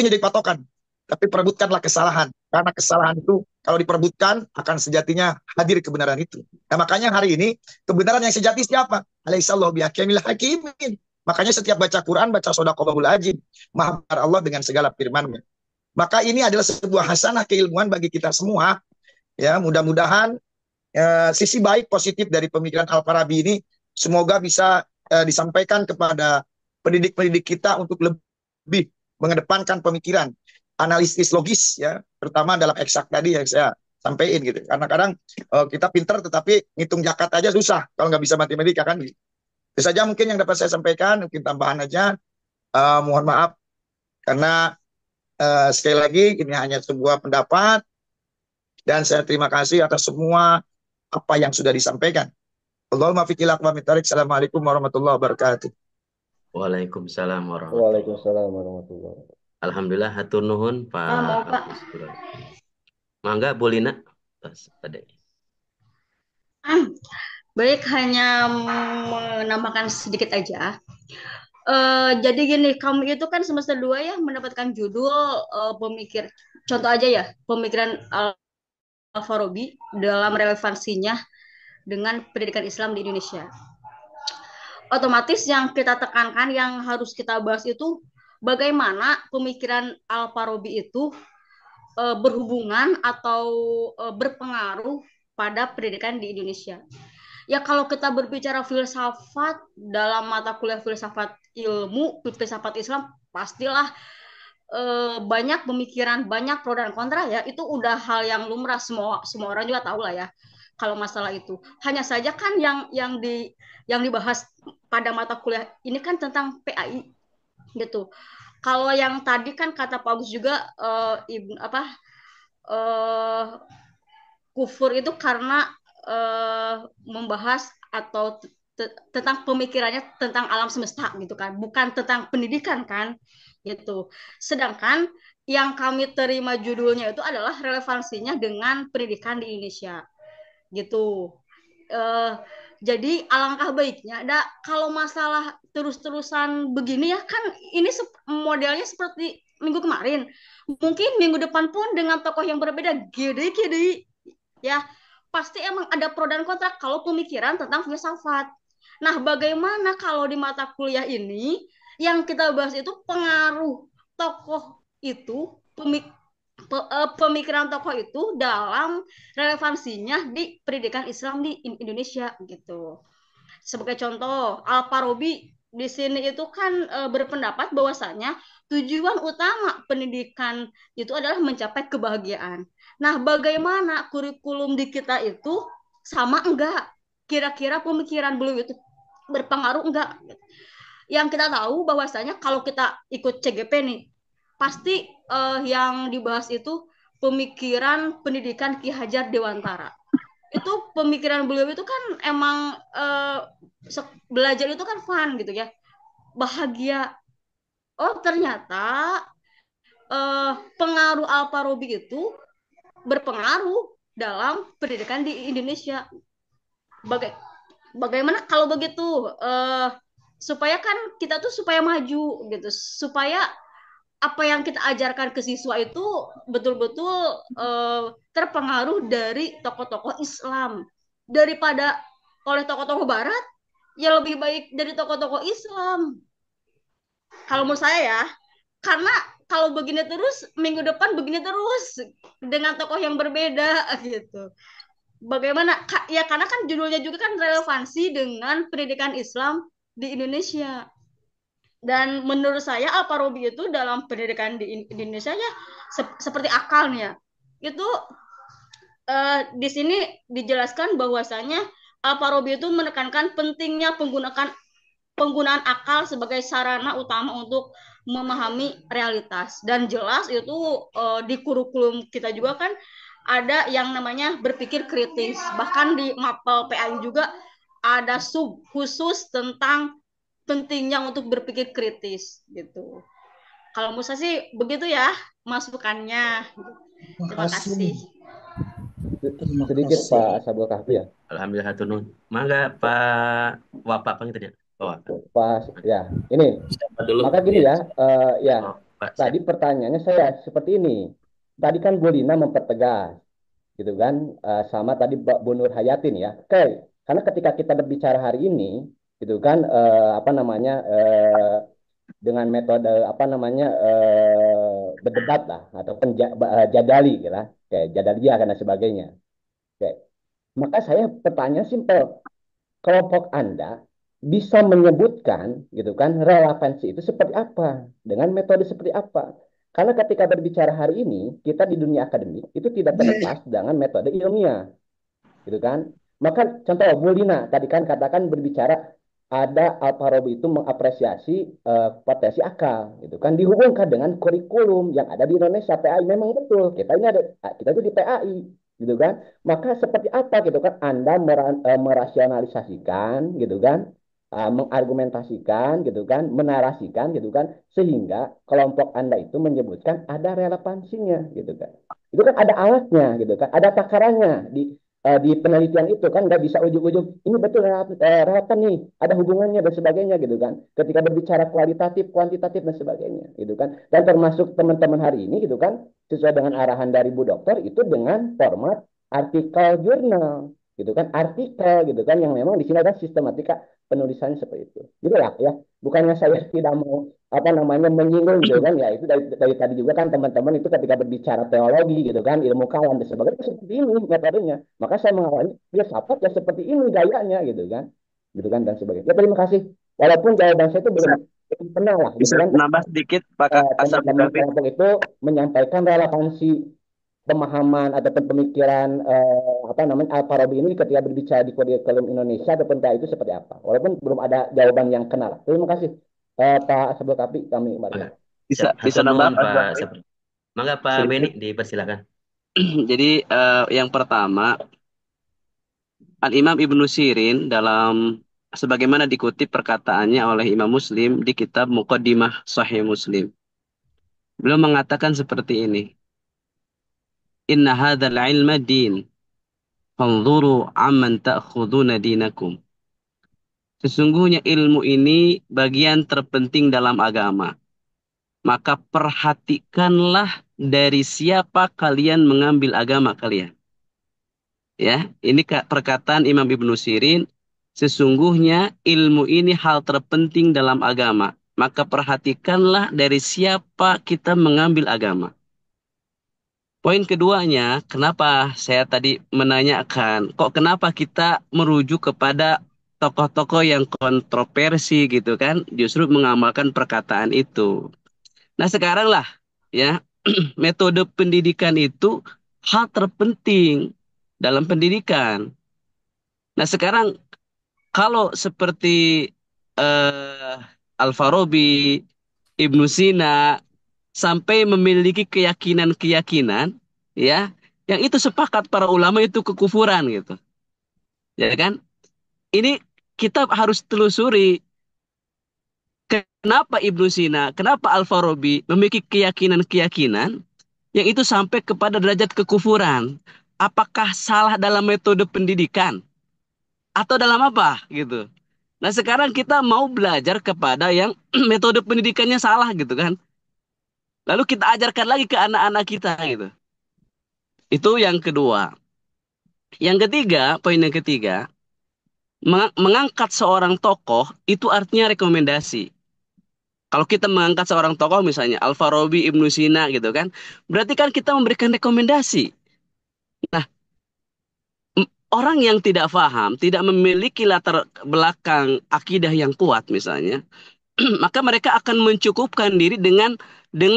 jadi patokan. Tapi perebutkanlah kesalahan. Karena kesalahan itu kalau diperebutkan akan sejatinya hadir kebenaran itu. Nah makanya hari ini kebenaran yang sejati siapa? Alaihissallahu bihakimil hakimin. Makanya setiap baca Quran, baca sodaqallahul ajib. Maha besar Allah dengan segala firman-Nya. Maka ini adalah sebuah hasanah keilmuan bagi kita semua. Ya, mudah-mudahan sisi baik positif dari pemikiran Al-Farabi ini semoga bisa disampaikan kepada pendidik-pendidik kita untuk lebih mengedepankan pemikiran analisis logis ya, terutama dalam eksak tadi yang saya sampaikan gitu. Karena kadang kita pinter tetapi ngitung zakat aja susah kalau nggak bisa matematika kan. Itu saja mungkin yang dapat saya sampaikan, mungkin tambahan aja. Mohon maaf karena sekali lagi ini hanya sebuah pendapat dan saya terima kasih atas semua apa yang sudah disampaikan. Allahumma fiqil aqwamit thariq. Assalamualaikum warahmatullahi wabarakatuh. Waalaikumsalam warahmatullahi. Waalaikumsalam warahmatullahi wabarakatuh. Alhamdulillah hatur nuhun Pak Mau Pak. Agus. Mangga Bu Lina. Pada. Baik, hanya menambahkan sedikit aja. Jadi gini, kamu itu kan semester 2 ya mendapatkan judul pemikir. Contoh aja ya, pemikiran Al-Farabi dalam relevansinya dengan pendidikan Islam di Indonesia. Otomatis yang kita tekankan, yang harus kita bahas itu bagaimana pemikiran Al-Farabi itu berhubungan atau berpengaruh pada pendidikan di Indonesia. Ya kalau kita berbicara filsafat dalam mata kuliah filsafat ilmu, filsafat Islam, pastilah banyak pemikiran, banyak pro dan kontra ya. Itu udah hal yang lumrah, semua orang juga tahu lah ya. Kalau masalah itu, hanya saja kan yang dibahas pada mata kuliah ini kan tentang PAI gitu. Kalau yang tadi kan kata Pak Agus juga uh, kufur itu karena membahas atau tentang pemikirannya tentang alam semesta gitu kan, bukan tentang pendidikan kan gitu. Sedangkan yang kami terima judulnya itu adalah relevansinya dengan pendidikan di Indonesia gitu. uh, jadi alangkah baiknya kalau masalah terus-terusan begini ya kan, ini modelnya seperti minggu kemarin, mungkin minggu depan pun dengan tokoh yang berbeda gede ya, pasti emang ada pro dan kontra kalau pemikiran tentang filsafat. Nah bagaimana kalau di mata kuliah ini yang kita bahas itu pengaruh tokoh itu, pemikiran tokoh itu dalam relevansinya di pendidikan Islam di Indonesia gitu. Sebagai contoh, Al-Farabi di sini itu kan berpendapat bahwasanya tujuan utama pendidikan itu adalah mencapai kebahagiaan. Nah, bagaimana kurikulum di kita itu sama enggak? Kira-kira pemikiran beliau itu berpengaruh enggak? Yang kita tahu bahwasanya kalau kita ikut CGP nih, pasti yang dibahas itu pemikiran pendidikan Ki Hajar Dewantara. Itu pemikiran beliau itu kan emang belajar itu kan fun gitu ya, bahagia. Oh ternyata pengaruh Al-Farabi itu berpengaruh dalam pendidikan di Indonesia. Bagaimana kalau begitu supaya kan kita tuh supaya maju gitu, supaya apa yang kita ajarkan ke siswa itu betul-betul terpengaruh dari tokoh-tokoh Islam daripada oleh tokoh-tokoh Barat, ya lebih baik dari tokoh-tokoh Islam kalau menurut saya ya. Karena kalau begini terus minggu depan begini terus dengan tokoh yang berbeda gitu. Bagaimana ya, karena kan judulnya juga kan relevansi dengan pendidikan Islam di Indonesia. Dan menurut saya Al-Farabi itu dalam pendidikan di Indonesia ya seperti akalnya itu di sini dijelaskan bahwasanya Al-Farabi itu menekankan pentingnya penggunaan akal sebagai sarana utama untuk memahami realitas. Dan jelas itu di kurikulum kita juga kan ada yang namanya berpikir kritis. Bahkan di mapel PAI juga ada sub khusus tentang pentingnya untuk berpikir kritis gitu. Kalau Musa sih begitu ya masukannya. Terima kasih. Sedikit Pak Ashabul Kahfi ya. Alhamdulillah hatur nuhun. Mangga Pak Wapak tadi. Oh, Pas ya ini siapa dulu? maka gini ya, ya Oh, Pak, siap. tadi pertanyaannya saya seperti ini. Tadi kan Bu Lina mempertegas, gitu kan, sama tadi Bu Nur Hayatin ya. Oke, karena ketika kita berbicara hari ini, gitu kan, apa namanya, dengan metode apa namanya, berdebat lah ataupun jadali, gitu lah, kayak jadalia dan sebagainya. Oke, maka saya pertanyaan simpel, kelompok Anda bisa menyebutkan, gitu kan, relevansi itu seperti apa, dengan metode seperti apa? Karena ketika berbicara hari ini, kita di dunia akademik itu tidak terlepas dengan metode ilmiah, gitu kan. Maka contoh Bu Lina tadi kan katakan berbicara ada Al-Farabi itu mengapresiasi potensi akal, gitu kan, dihubungkan dengan kurikulum yang ada di Indonesia PAI. Memang betul, kita ini ada, kita itu di PAI, gitu kan. Maka seperti apa, gitu kan, Anda merasionalisasikan, gitu kan, mengargumentasikan, gitu kan, menarasikan, gitu kan, sehingga kelompok Anda itu menyebutkan ada relevansinya, gitu kan. Itu kan ada alatnya, gitu kan, ada takarannya di penelitian itu kan, nggak bisa ujuk-ujuk ini betul relevan nih, ada hubungannya dan sebagainya, gitu kan. Ketika berbicara kualitatif, kuantitatif dan sebagainya, gitu kan. Dan termasuk teman-teman hari ini, gitu kan, sesuai dengan arahan dari Bu Dokter itu dengan format artikel jurnal, gitu kan, artikel, gitu kan, yang memang di sini ada sistematika penulisannya seperti itu. Gitu lah ya. Bukannya saya tidak mau apa namanya menyinggung, gitu kan, ya itu dari tadi juga kan teman-teman itu ketika berbicara teologi, gitu kan, ilmu kalam dan sebagainya itu seperti ini metodenya. Maka saya mengawali filsafat ya seperti ini gayanya, gitu kan, dan sebagainya. Ya terima kasih. Walaupun jawaban saya itu Bisa belum pernah lah, gitu bisa kan, nambah sedikit Pak Ashabul teman-teman Kahfi. kelompok itu menyampaikan relevansi pemahaman ataupun pemikiran apa namanya Al-Farabi ini ketika berbicara di kurikulum Indonesia ataupun itu seperti apa. Walaupun belum ada jawaban yang kenal. Terima kasih Pak Ashabul Kahfi, kami kembali. Bisa Siap. bisa Hatur nambah nuhun, Pak Pak Ashabul. Sabri. Mangga Pak Beni, Sedikit. dipersilakan. Jadi yang pertama, Al-Imam Ibnu Sirin dalam sebagaimana dikutip perkataannya oleh Imam Muslim di kitab Muqaddimah Sahih Muslim. Beliau mengatakan seperti ini. Inna hadzal ilma din. Fanzuru amman ta'khuduna dinakum. Sesungguhnya ilmu ini bagian terpenting dalam agama. Maka perhatikanlah dari siapa kalian mengambil agama kalian. Ya, ini perkataan Imam Ibnu Sirin. Sesungguhnya ilmu ini hal terpenting dalam agama. Maka perhatikanlah dari siapa kita mengambil agama. Poin keduanya, kenapa saya tadi menanyakan, kok kenapa kita merujuk kepada tokoh-tokoh yang kontroversi gitu kan, justru mengamalkan perkataan itu. Nah sekarang lah, ya, metode pendidikan itu hal terpenting dalam pendidikan. Nah sekarang kalau seperti eh, Al-Farabi, Ibnu Sina, sampai memiliki keyakinan-keyakinan, ya, yang itu sepakat para ulama itu kekufuran gitu, ya kan? Ini kita harus telusuri kenapa Ibnu Sina, kenapa Al-Farabi memiliki keyakinan-keyakinan yang itu sampai kepada derajat kekufuran. Apakah salah dalam metode pendidikan atau dalam apa gitu? Nah sekarang kita mau belajar kepada yang metode pendidikannya salah gitu kan. Lalu kita ajarkan lagi ke anak-anak kita gitu. Itu yang kedua. Yang ketiga, poin yang ketiga, mengangkat seorang tokoh itu artinya rekomendasi. Kalau kita mengangkat seorang tokoh misalnya Al-Farabi, Ibnu Sina gitu kan, berarti kan kita memberikan rekomendasi. Nah, orang yang tidak paham, tidak memiliki latar belakang akidah yang kuat misalnya, maka mereka akan mencukupkan diri dengan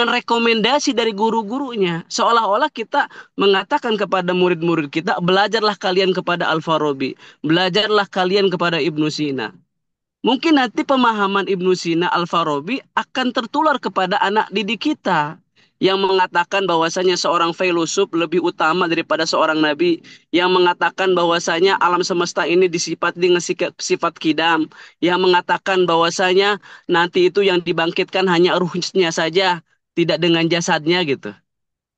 rekomendasi dari guru-gurunya. Seolah-olah kita mengatakan kepada murid-murid kita, belajarlah kalian kepada Al-Farabi, belajarlah kalian kepada Ibnu Sina. Mungkin nanti pemahaman Ibnu Sina, Al-Farabi akan tertular kepada anak didik kita yang mengatakan bahwasanya seorang filosof lebih utama daripada seorang nabi, yang mengatakan bahwasanya alam semesta ini disifat dengan sifat kidam, yang mengatakan bahwasanya nanti itu yang dibangkitkan hanya ruhnya saja, tidak dengan jasadnya gitu.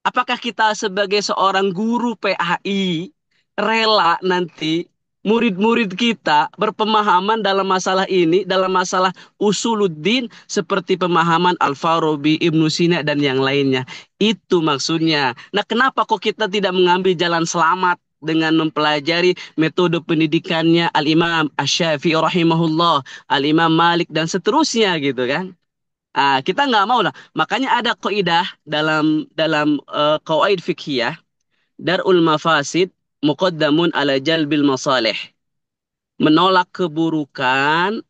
Apakah kita sebagai seorang guru PAI rela nanti murid-murid kita berpemahaman dalam masalah ini, dalam masalah usuluddin seperti pemahaman Al-Farabi, Ibnu Sina dan yang lainnya. Itu maksudnya. Nah, kenapa kok kita tidak mengambil jalan selamat dengan mempelajari metode pendidikannya Al-Imam Asy-Syafi'i rahimahullah, Al-Imam Malik dan seterusnya gitu kan? Kita nggak mau lah. Makanya ada kaidah dalam qawaid fikhiyah, darul mafasid muqaddamun ala jalbil masalih. Menolak keburukan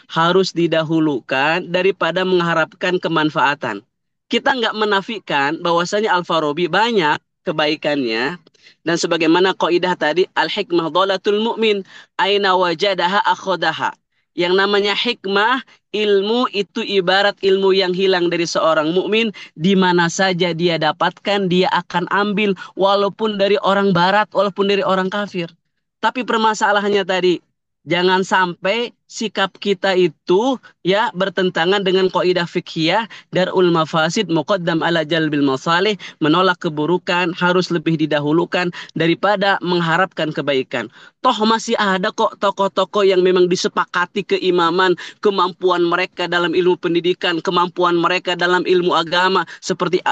harus didahulukan daripada mengharapkan kemanfaatan. Kita nggak menafikan bahwasanya Al-Farabi banyak kebaikannya, dan sebagaimana kaidah tadi, al-hikmah dhalatul mu'min, aina wajadaha akhadaha. Yang namanya hikmah, ilmu itu ibarat ilmu yang hilang dari seorang mukmin, di mana saja dia dapatkan dia akan ambil, walaupun dari orang barat, walaupun dari orang kafir. Tapi permasalahannya tadi, jangan sampai sikap kita itu ya bertentangan dengan kaidah fikhiyah darul mafasid muqaddam ala jalbil masalih, menolak keburukan harus lebih didahulukan daripada mengharapkan kebaikan. Toh masih ada kok tokoh-tokoh yang memang disepakati keimaman, kemampuan mereka dalam ilmu pendidikan, kemampuan mereka dalam ilmu agama, seperti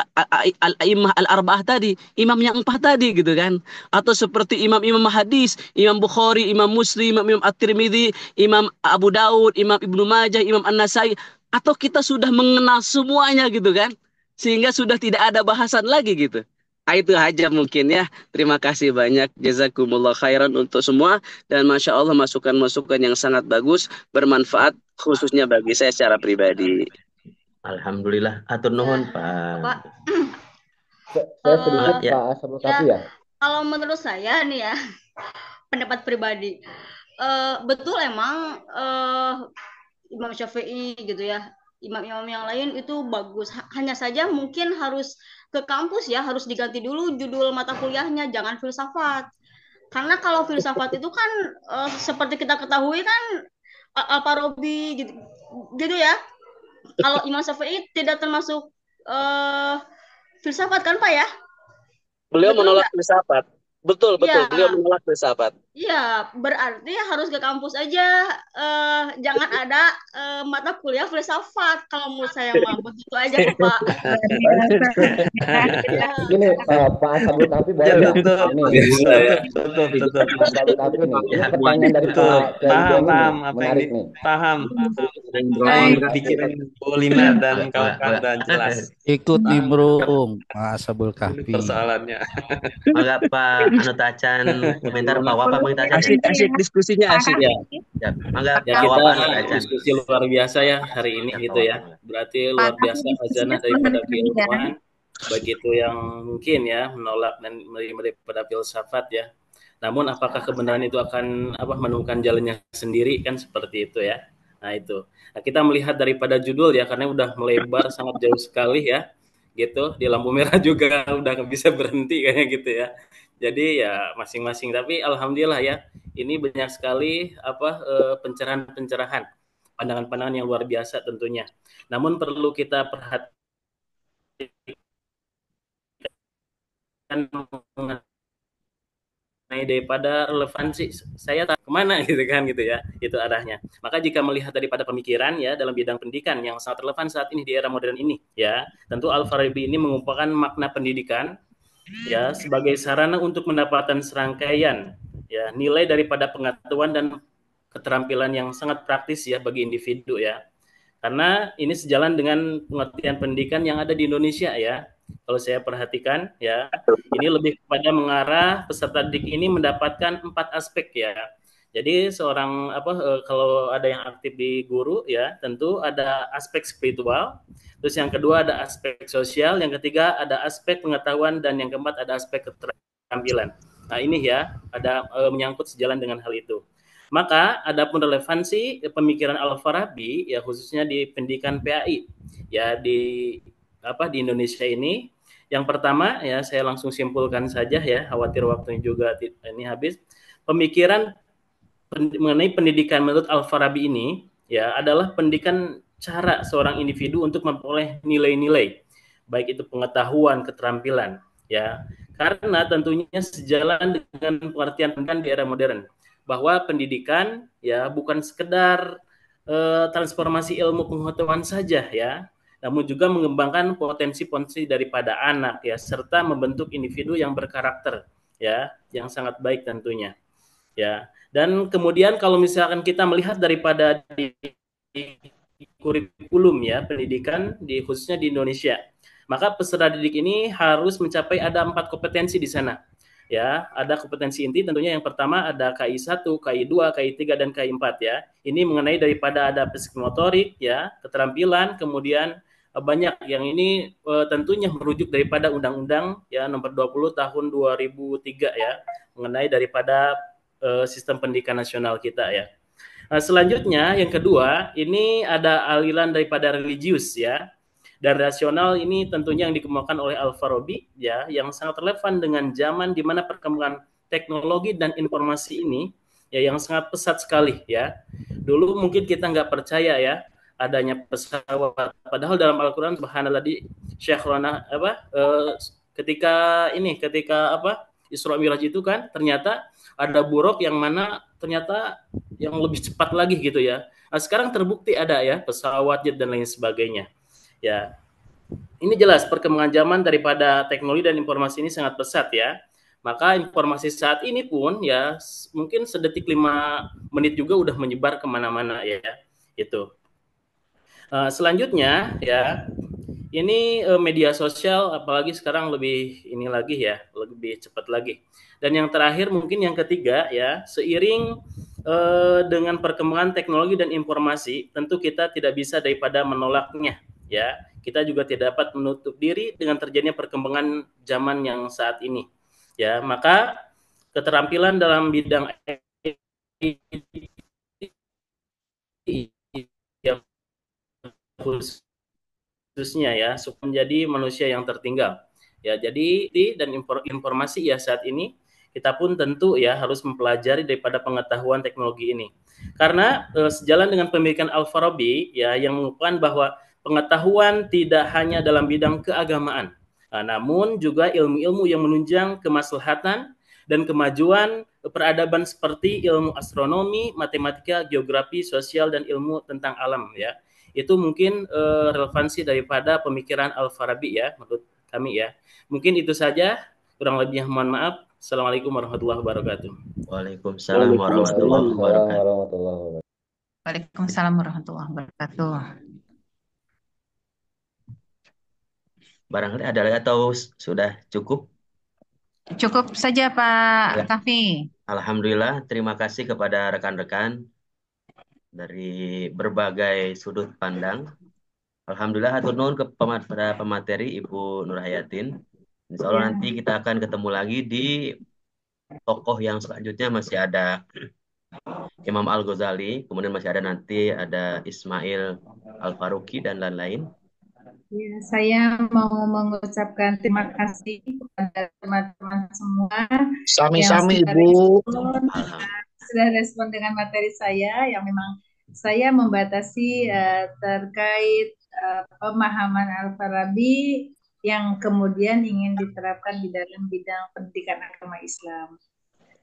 al-a'immah al-arba'ah tadi, imam yang empat tadi gitu kan. Atau seperti imam-imam hadis, Imam Bukhari, Imam Muslim, Imam At-Tirmidzi, Imam Abu Daud, Imam Ibnu Majah, Imam An-Nasai. Atau kita sudah mengenal semuanya gitu kan, sehingga sudah tidak ada bahasan lagi gitu. Itu aja mungkin ya. Terima kasih banyak. Jazakumullah khairan untuk semua. Dan Masya Allah masukan-masukan yang sangat bagus, bermanfaat khususnya bagi saya secara pribadi. Alhamdulillah. Atur nuhun, Pak. Pak. Saya sedikit Ya. Pak Sabul Kafi ya. Kalau menurut saya nih ya, pendapat pribadi, betul emang Imam Syafi'i gitu ya, imam-imam yang lain itu bagus. Hanya saja mungkin harus ke kampus ya, harus diganti dulu judul mata kuliahnya, jangan filsafat. Karena kalau filsafat itu kan seperti kita ketahui kan Al-Farabi gitu ya. Kalau Imam Syafi'i tidak termasuk filsafat kan Pak ya? Beliau Betul menolak nggak? filsafat. Betul, Iya. beliau menolak filsafat. Iya, berarti harus ke kampus aja. Jangan ada mata kuliah filsafat. Kalau menurut saya mah begitu aja kok, Pak. Gini Pak Sabul Kafi boleh nggak? Ini Bisa ya. Betul. Pak Sabul Kafi nih. Ini Ya, pertanyaan dari Betul. Pak Kerido ini Paham apa yang menarik nih. paham. Baik, pikiran Bu Lina dan kawan-kawan dan jelas Ikut nimbrung Mas Sabul ini Kahfi. persoalannya. Mangga Pak anu tacan komentar Pak Wapa Bang tacan. Asik diskusinya asik ya. Ya, mangga Ya, Pak kita Wapa anu tacan. diskusi luar biasa ya hari ini gitu ya. Berarti luar biasa khazanah daripada keilmuan, begitu yang mungkin ya menolak dan menerima daripada filsafat ya. Namun apakah kebenaran itu akan menemukan jalannya sendiri kan seperti itu ya. Nah itu. Nah, kita melihat daripada judul ya karena udah melebar sangat jauh sekali ya. Gitu di lampu merah juga udah nggak bisa berhenti kayak gitu ya. Jadi ya masing-masing, tapi alhamdulillah ya ini banyak sekali pencerahan-pencerahan, pandangan-pandangan yang luar biasa tentunya. Namun perlu kita perhatikan daripada relevansi saya kemana gitu kan gitu ya, itu arahnya. Maka jika melihat daripada pemikiran ya dalam bidang pendidikan yang sangat relevan saat ini di era modern ini ya, tentu Al-Farabi ini mengumpulkan makna pendidikan ya sebagai sarana untuk mendapatkan serangkaian ya nilai daripada pengetahuan dan keterampilan yang sangat praktis ya bagi individu ya. Karena ini sejalan dengan pengertian pendidikan yang ada di Indonesia ya. Kalau saya perhatikan ya, ini lebih kepada mengarah peserta didik ini mendapatkan 4 aspek ya. Jadi seorang kalau ada yang aktif di guru ya, tentu ada aspek spiritual. Terus yang kedua ada aspek sosial, yang ketiga ada aspek pengetahuan, dan yang keempat ada aspek keterampilan. Nah ini ya ada menyangkut sejalan dengan hal itu. Maka adapun relevansi pemikiran Al-Farabi ya khususnya di pendidikan PAI ya di Indonesia ini, yang pertama ya saya langsung simpulkan saja ya, khawatir waktunya juga ini habis. Pemikiran mengenai pendidikan menurut Al-Farabi ini ya adalah pendidikan cara seorang individu untuk memperoleh nilai-nilai baik itu pengetahuan, keterampilan ya. Karena tentunya sejalan dengan pengertian pendidikan di era modern, bahwa pendidikan ya bukan sekedar transformasi ilmu pengetahuan saja ya, namun juga mengembangkan potensi-potensi daripada anak ya, serta membentuk individu yang berkarakter ya, yang sangat baik tentunya ya. Dan kemudian kalau misalkan kita melihat daripada di kurikulum ya pendidikan di khususnya di Indonesia, maka peserta didik ini harus mencapai ada 4 kompetensi di sana. Ya, ada kompetensi inti tentunya yang pertama ada KI 1, KI 2, KI 3 dan KI 4 ya. Ini mengenai daripada ada psikomotorik ya, keterampilan, kemudian banyak yang ini tentunya merujuk daripada Undang-Undang ya nomor 20 tahun 2003 ya, mengenai daripada sistem pendidikan nasional kita ya. Nah, selanjutnya yang kedua, ini ada aliran daripada religius ya. Dan rasional ini tentunya yang dikembangkan oleh Al-Farabi ya, yang sangat relevan dengan zaman di mana perkembangan teknologi dan informasi ini ya yang sangat pesat sekali ya. Dulu mungkin kita nggak percaya ya adanya pesawat, padahal dalam Al-Qur'an subhanallah di Syekh Rona ketika Isra Miraj itu kan ternyata ada buruk yang mana ternyata yang lebih cepat lagi gitu ya. Nah, sekarang terbukti ada ya pesawat jet dan lain sebagainya. Ya, ini jelas perkembangan zaman daripada teknologi dan informasi ini sangat pesat ya. Maka informasi saat ini pun ya mungkin sedetik 5 menit juga udah menyebar kemana-mana ya. Itu. Selanjutnya ya, ini media sosial apalagi sekarang lebih ini lagi ya, lebih cepat lagi. Dan yang terakhir mungkin yang ketiga ya, seiring dengan perkembangan teknologi dan informasi, tentu kita tidak bisa daripada menolaknya ya. Kita juga tidak dapat menutup diri dengan terjadinya perkembangan zaman yang saat ini. Ya, maka keterampilan dalam bidang yang khususnya ya, supaya menjadi manusia yang tertinggal. Ya, jadi dan informasi ya saat ini kita pun tentu ya harus mempelajari daripada pengetahuan teknologi ini. Karena sejalan dengan pemikiran Al-Farabi ya yang mengukuhkan bahwa pengetahuan tidak hanya dalam bidang keagamaan, namun juga ilmu-ilmu yang menunjang kemaslahatan dan kemajuan peradaban seperti ilmu astronomi, matematika, geografi, sosial, dan ilmu tentang alam ya. Itu mungkin relevansi daripada pemikiran Al-Farabi ya menurut kami ya. Mungkin itu saja, kurang lebihnya mohon maaf. Assalamualaikum warahmatullahi wabarakatuh. Waalaikumsalam warahmatullahi wabarakatuh. Waalaikumsalam warahmatullahi wabarakatuh. Barangkali ada lagi atau sudah cukup? Cukup saja Pak Ya. Kafi. Alhamdulillah, terima kasih kepada rekan-rekan dari berbagai sudut pandang. Alhamdulillah, hatur nuhun kepada pemateri Ibu Nur Hayatin. Insya Allah nanti kita akan ketemu lagi di tokoh yang selanjutnya, masih ada Imam Al-Ghazali, kemudian masih ada nanti ada Ismail Al-Faruqi dan lain-lain. Ya, saya mau mengucapkan terima kasih kepada teman-teman semua Sami-sami yang Ibu. sudah respon dengan materi saya yang memang saya membatasi terkait pemahaman Al-Farabi yang kemudian ingin diterapkan di dalam bidang pendidikan agama Islam.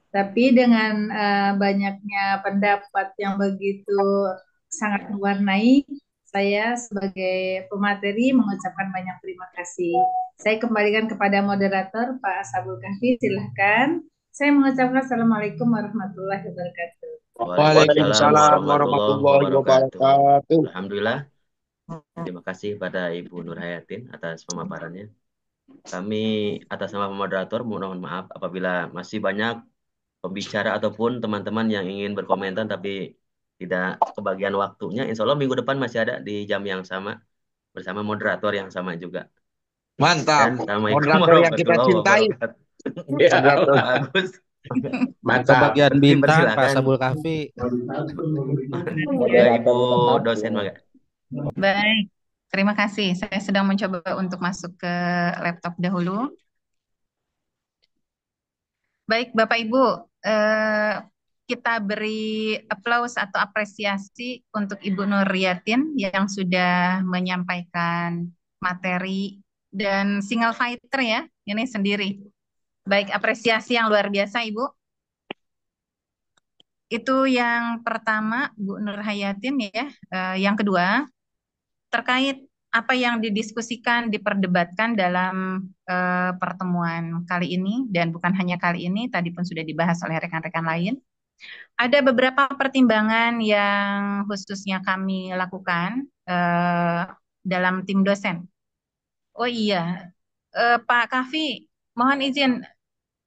Tapi dengan banyaknya pendapat yang begitu sangat mewarnai, saya sebagai pemateri mengucapkan banyak terima kasih. Saya kembalikan kepada moderator Pak Ashabul Kahfi, silahkan. Saya mengucapkan Assalamualaikum warahmatullahi wabarakatuh. Waalaikumsalam warahmatullahi wabarakatuh. Alhamdulillah. Terima kasih pada Ibu Nur Hayatin atas pemaparannya. Kami atas nama moderator mohon maaf apabila masih banyak pembicara ataupun teman-teman yang ingin berkomentar tapi tidak kebagian waktunya. Insya Allah minggu depan masih ada di jam yang sama bersama moderator yang sama juga. Mantap. Moderator yang kita cintai. Ya, bagus. Mantap. Bagian bintang Pak Ashabul Kahfi. Ya, Ibu dosen Maga. Baik, terima kasih. Saya sedang mencoba untuk masuk ke laptop dahulu. Baik, Bapak Ibu, kita beri aplaus atau apresiasi untuk Ibu Nur Hayatin yang sudah menyampaikan materi dan single fighter ya, ini sendiri. Baik, apresiasi yang luar biasa, Ibu. Itu yang pertama, Bu Nur Hayatin ya. Yang kedua, terkait apa yang didiskusikan, diperdebatkan dalam pertemuan kali ini, dan bukan hanya kali ini, tadi pun sudah dibahas oleh rekan-rekan lain. Ada beberapa pertimbangan yang khususnya kami lakukan dalam tim dosen. Oh iya, Pak Kafi, mohon izin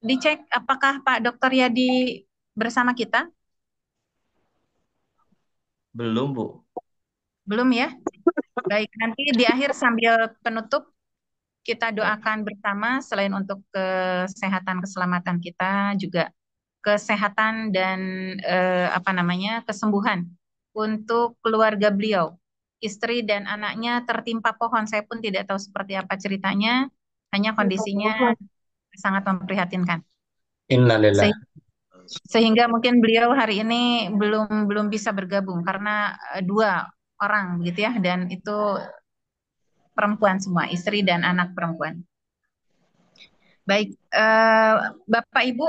dicek apakah Pak Dr. Yadi bersama kita? Belum, Bu. Belum ya? Baik, nanti di akhir sambil penutup kita doakan bersama selain untuk kesehatan keselamatan kita juga kesehatan dan kesembuhan untuk keluarga beliau. Istri dan anaknya tertimpa pohon. Saya pun tidak tahu seperti apa ceritanya, hanya kondisinya sangat memprihatinkan. Innalillah. Sehingga mungkin beliau hari ini belum bisa bergabung karena 2 orang gitu ya, dan itu perempuan semua, istri dan anak perempuan. Baik, Bapak Ibu,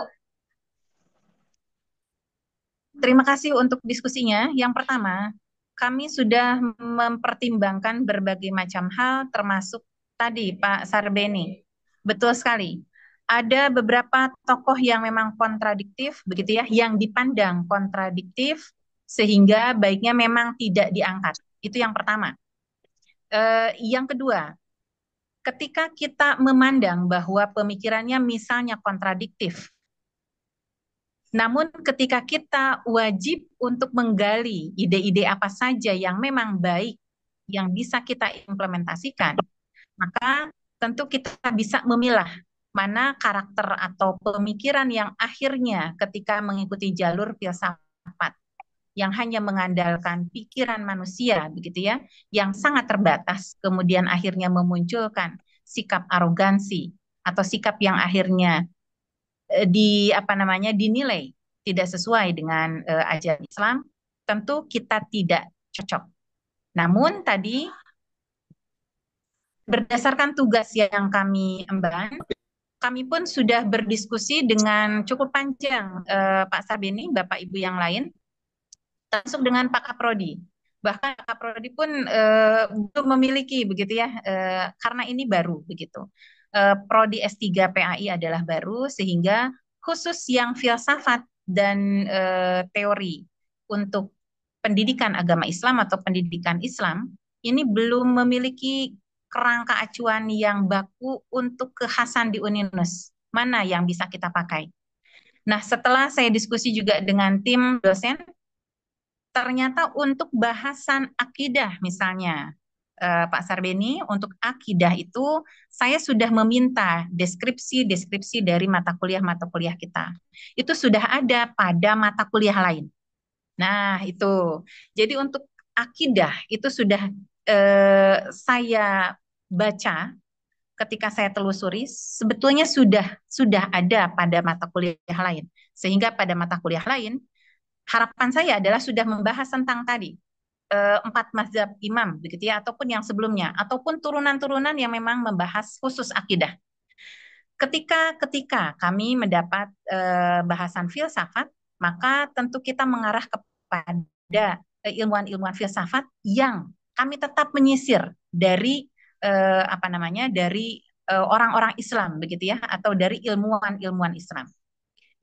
terima kasih untuk diskusinya. Yang pertama, kami sudah mempertimbangkan berbagai macam hal, termasuk tadi Pak Sarbeni. Betul sekali. Ada beberapa tokoh yang memang kontradiktif, begitu ya, yang dipandang kontradiktif, sehingga baiknya memang tidak diangkat. Itu yang pertama. Yang kedua, ketika kita memandang bahwa pemikirannya misalnya kontradiktif, namun ketika kita wajib untuk menggali ide-ide apa saja yang memang baik, yang bisa kita implementasikan, maka tentu kita bisa memilah mana karakter atau pemikiran yang akhirnya ketika mengikuti jalur filsafat yang hanya mengandalkan pikiran manusia, begitu ya, yang sangat terbatas, kemudian akhirnya memunculkan sikap arogansi atau sikap yang akhirnya dinilai tidak sesuai dengan ajaran Islam, tentu kita tidak cocok. Namun tadi berdasarkan tugas yang kami emban, kami pun sudah berdiskusi dengan cukup panjang Pak Sabeni, Bapak Ibu yang lain, termasuk dengan Pak Kaprodi. Bahkan Pak Kaprodi pun belum memiliki begitu ya, karena ini baru begitu. Prodi S3 PAI adalah baru, sehingga khusus yang filsafat dan teori untuk pendidikan agama Islam atau pendidikan Islam ini belum memiliki kerangka acuan yang baku untuk kekhasan di Uninus. Mana yang bisa kita pakai? Nah, setelah saya diskusi juga dengan tim dosen, ternyata untuk bahasan akidah misalnya, Pak Sarbeni, untuk akidah itu saya sudah meminta deskripsi dari mata kuliah kita. Itu sudah ada pada mata kuliah lain. Nah, itu. Jadi untuk akidah itu sudah saya baca ketika saya telusuri, sebetulnya sudah ada pada mata kuliah lain. Sehingga pada mata kuliah lain, harapan saya adalah sudah membahas tentang tadi 4 mazhab imam begitu ya, ataupun yang sebelumnya, ataupun turunan-turunan yang memang membahas khusus akidah. Ketika kami mendapat bahasan filsafat, maka tentu kita mengarah kepada ilmuwan-ilmuwan filsafat yang kami tetap menyisir dari orang-orang Islam begitu ya, atau dari ilmuwan-ilmuwan Islam.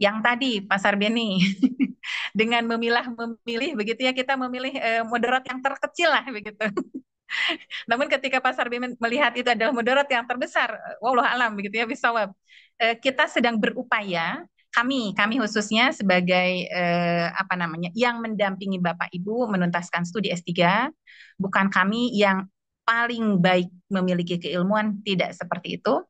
Yang tadi Pak Sarbeni dengan memilih begitu ya, kita memilih moderat yang terkecil lah begitu. Namun ketika Pak Sarbeni melihat itu adalah moderat yang terbesar, wallahu alam begitu ya, bisawab. Kita sedang berupaya, kami khususnya sebagai yang mendampingi Bapak Ibu menuntaskan studi S3, bukan kami yang paling baik memiliki keilmuan, tidak seperti itu.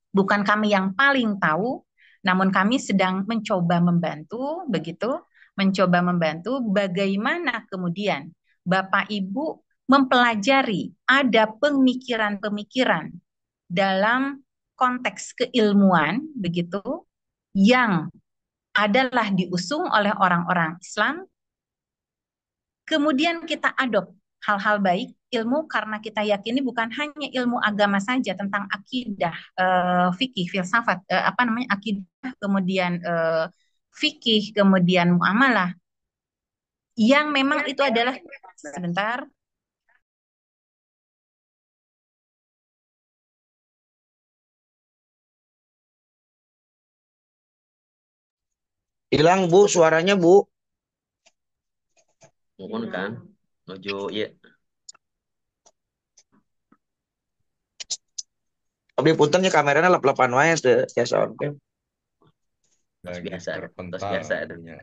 Bukan kami yang paling tahu, namun kami sedang mencoba membantu bagaimana kemudian Bapak Ibu mempelajari ada pemikiran-pemikiran dalam konteks keilmuan begitu yang adalah diusung oleh orang-orang Islam, kemudian kita adopt hal-hal baik ilmu karena kita yakini bukan hanya ilmu agama saja tentang akidah, fikih, filsafat, akidah, kemudian fikih, kemudian muamalah, yang memang itu adalah sebentar. Hilang Bu, suaranya Bu. Mohon kan, menuju ya. Abdi punten ya kameranya lap-lapan wae teu ya sound cam. Tos Lagi biasa, tos terpental biasa itu. ininya.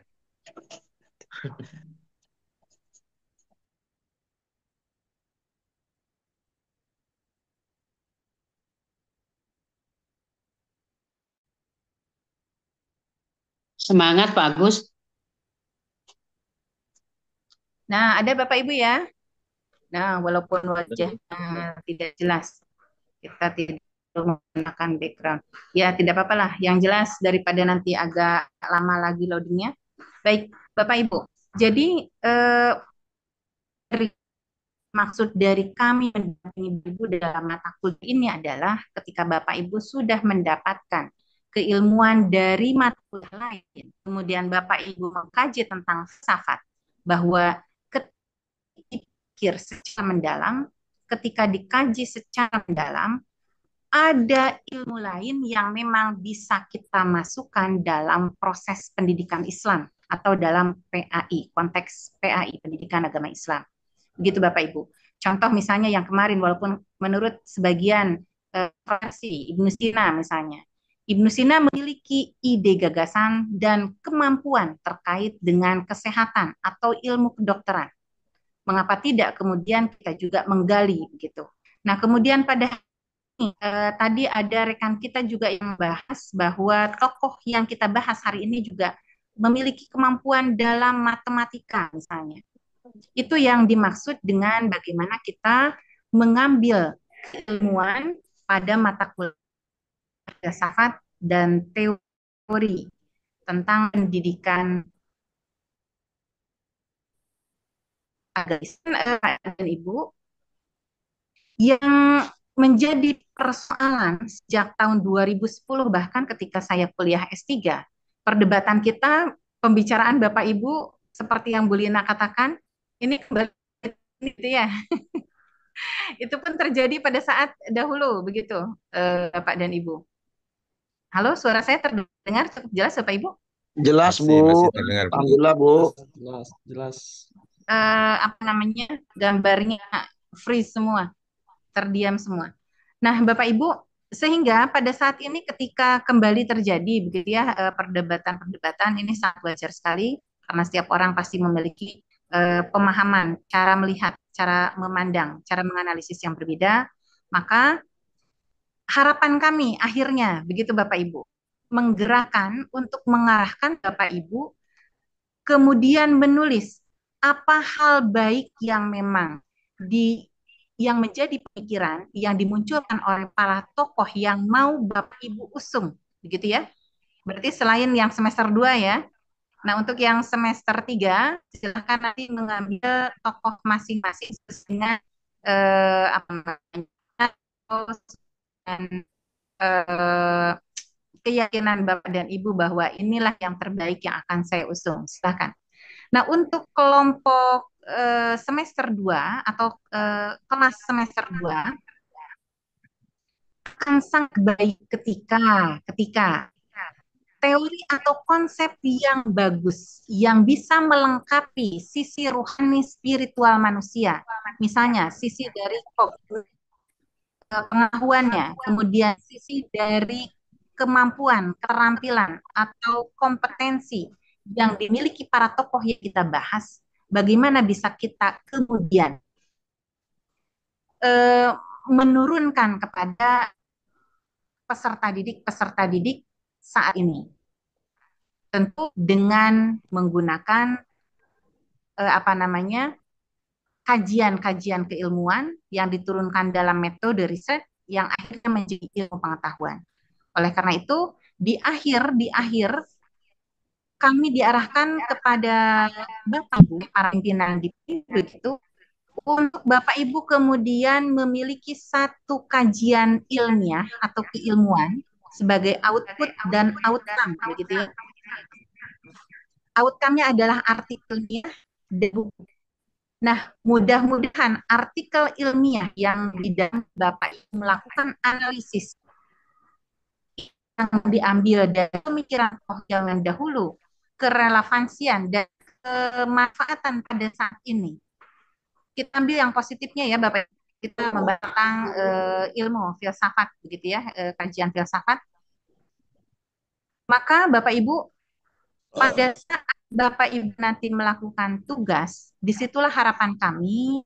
Semangat Pak Agus. Nah, ada Bapak Ibu ya. Nah, walaupun wajah tidak jelas, kita tidak menggunakan background. Ya, tidak apa-apa lah. Yang jelas daripada nanti agak lama lagi loadingnya. Baik, Bapak Ibu. Jadi, maksud dari kami mendampingi Ibu dalam mata kuliah ini adalah ketika Bapak Ibu sudah mendapatkan keilmuan dari mata kuliah lain, kemudian Bapak Ibu mengkaji tentang filsafat, bahwa ketika secara mendalam, ketika dikaji secara mendalam, ada ilmu lain yang memang bisa kita masukkan dalam proses pendidikan Islam atau dalam PAI, konteks PAI, pendidikan agama Islam. Begitu Bapak Ibu. Contoh misalnya yang kemarin, walaupun menurut sebagian versi Ibnu Sina misalnya, Ibnu Sina memiliki ide gagasan dan kemampuan terkait dengan kesehatan atau ilmu kedokteran. Mengapa tidak kemudian kita juga menggali begitu. Nah, kemudian pada tadi ada rekan kita juga yang membahas bahwa tokoh yang kita bahas hari ini juga memiliki kemampuan dalam matematika misalnya. Itu yang dimaksud dengan bagaimana kita mengambil keilmuan pada mata kuliah filsafat dan teori tentang pendidikan agama dan Ibu, yang menjadi persoalan sejak tahun 2010 bahkan ketika saya kuliah S3, perdebatan kita, pembicaraan Bapak Ibu seperti yang Bu Lina katakan, ini kembali gitu ya. Itu pun terjadi pada saat dahulu begitu, Bapak dan Ibu. Halo, suara saya terdengar cukup jelas Bapak Ibu? Jelas Bu. Masih terdengar Bu. Alhamdulillah Bu. Jelas. Gambarnya freeze semua, terdiam semua. Nah, Bapak Ibu, sehingga pada saat ini ketika kembali terjadi begitu ya perdebatan-perdebatan, ini sangat wajar sekali karena setiap orang pasti memiliki pemahaman, cara melihat, cara memandang, cara menganalisis yang berbeda. Maka harapan kami akhirnya begitu Bapak Ibu, menggerakkan untuk mengarahkan Bapak Ibu kemudian menulis apa hal baik yang memang yang menjadi pemikiran yang dimunculkan oleh para tokoh yang mau Bapak Ibu usung, begitu ya. Berarti selain yang semester 2 ya. Nah, untuk yang semester 3 silakan nanti mengambil tokoh masing-masing dengan keyakinan Bapak dan Ibu bahwa inilah yang terbaik yang akan saya usung. Silakan. Nah, untuk kelompok semester 2 atau kelas semester 2 akan sangat baik ketika teori atau konsep yang bagus yang bisa melengkapi sisi rohani spiritual manusia. Misalnya sisi dari pengetahuannya, kemudian sisi dari kemampuan, keterampilan atau kompetensi yang dimiliki para tokoh yang kita bahas, bagaimana bisa kita kemudian menurunkan kepada peserta didik saat ini. Tentu dengan menggunakan kajian-kajian keilmuan yang diturunkan dalam metode riset yang akhirnya menjadi ilmu pengetahuan. Oleh karena itu, di akhir kami diarahkan kepada Bapak Ibu para pimpinan di begitu untuk Bapak Ibu kemudian memiliki satu kajian ilmiah atau keilmuan sebagai output dan outcome, begitu ya. Outcome-nya adalah artikel ilmiah dan buku. Nah, mudah-mudahan artikel ilmiah yang di dalam Bapak Ibu melakukan analisis yang diambil dari pemikiran yang dahulu, kerelevansian dan kemanfaatan pada saat ini. Kita ambil yang positifnya ya Bapak. Kita membahas tentang ilmu filsafat begitu ya, kajian filsafat. Maka Bapak Ibu pada saat Bapak Ibu nanti melakukan tugas, disitulah harapan kami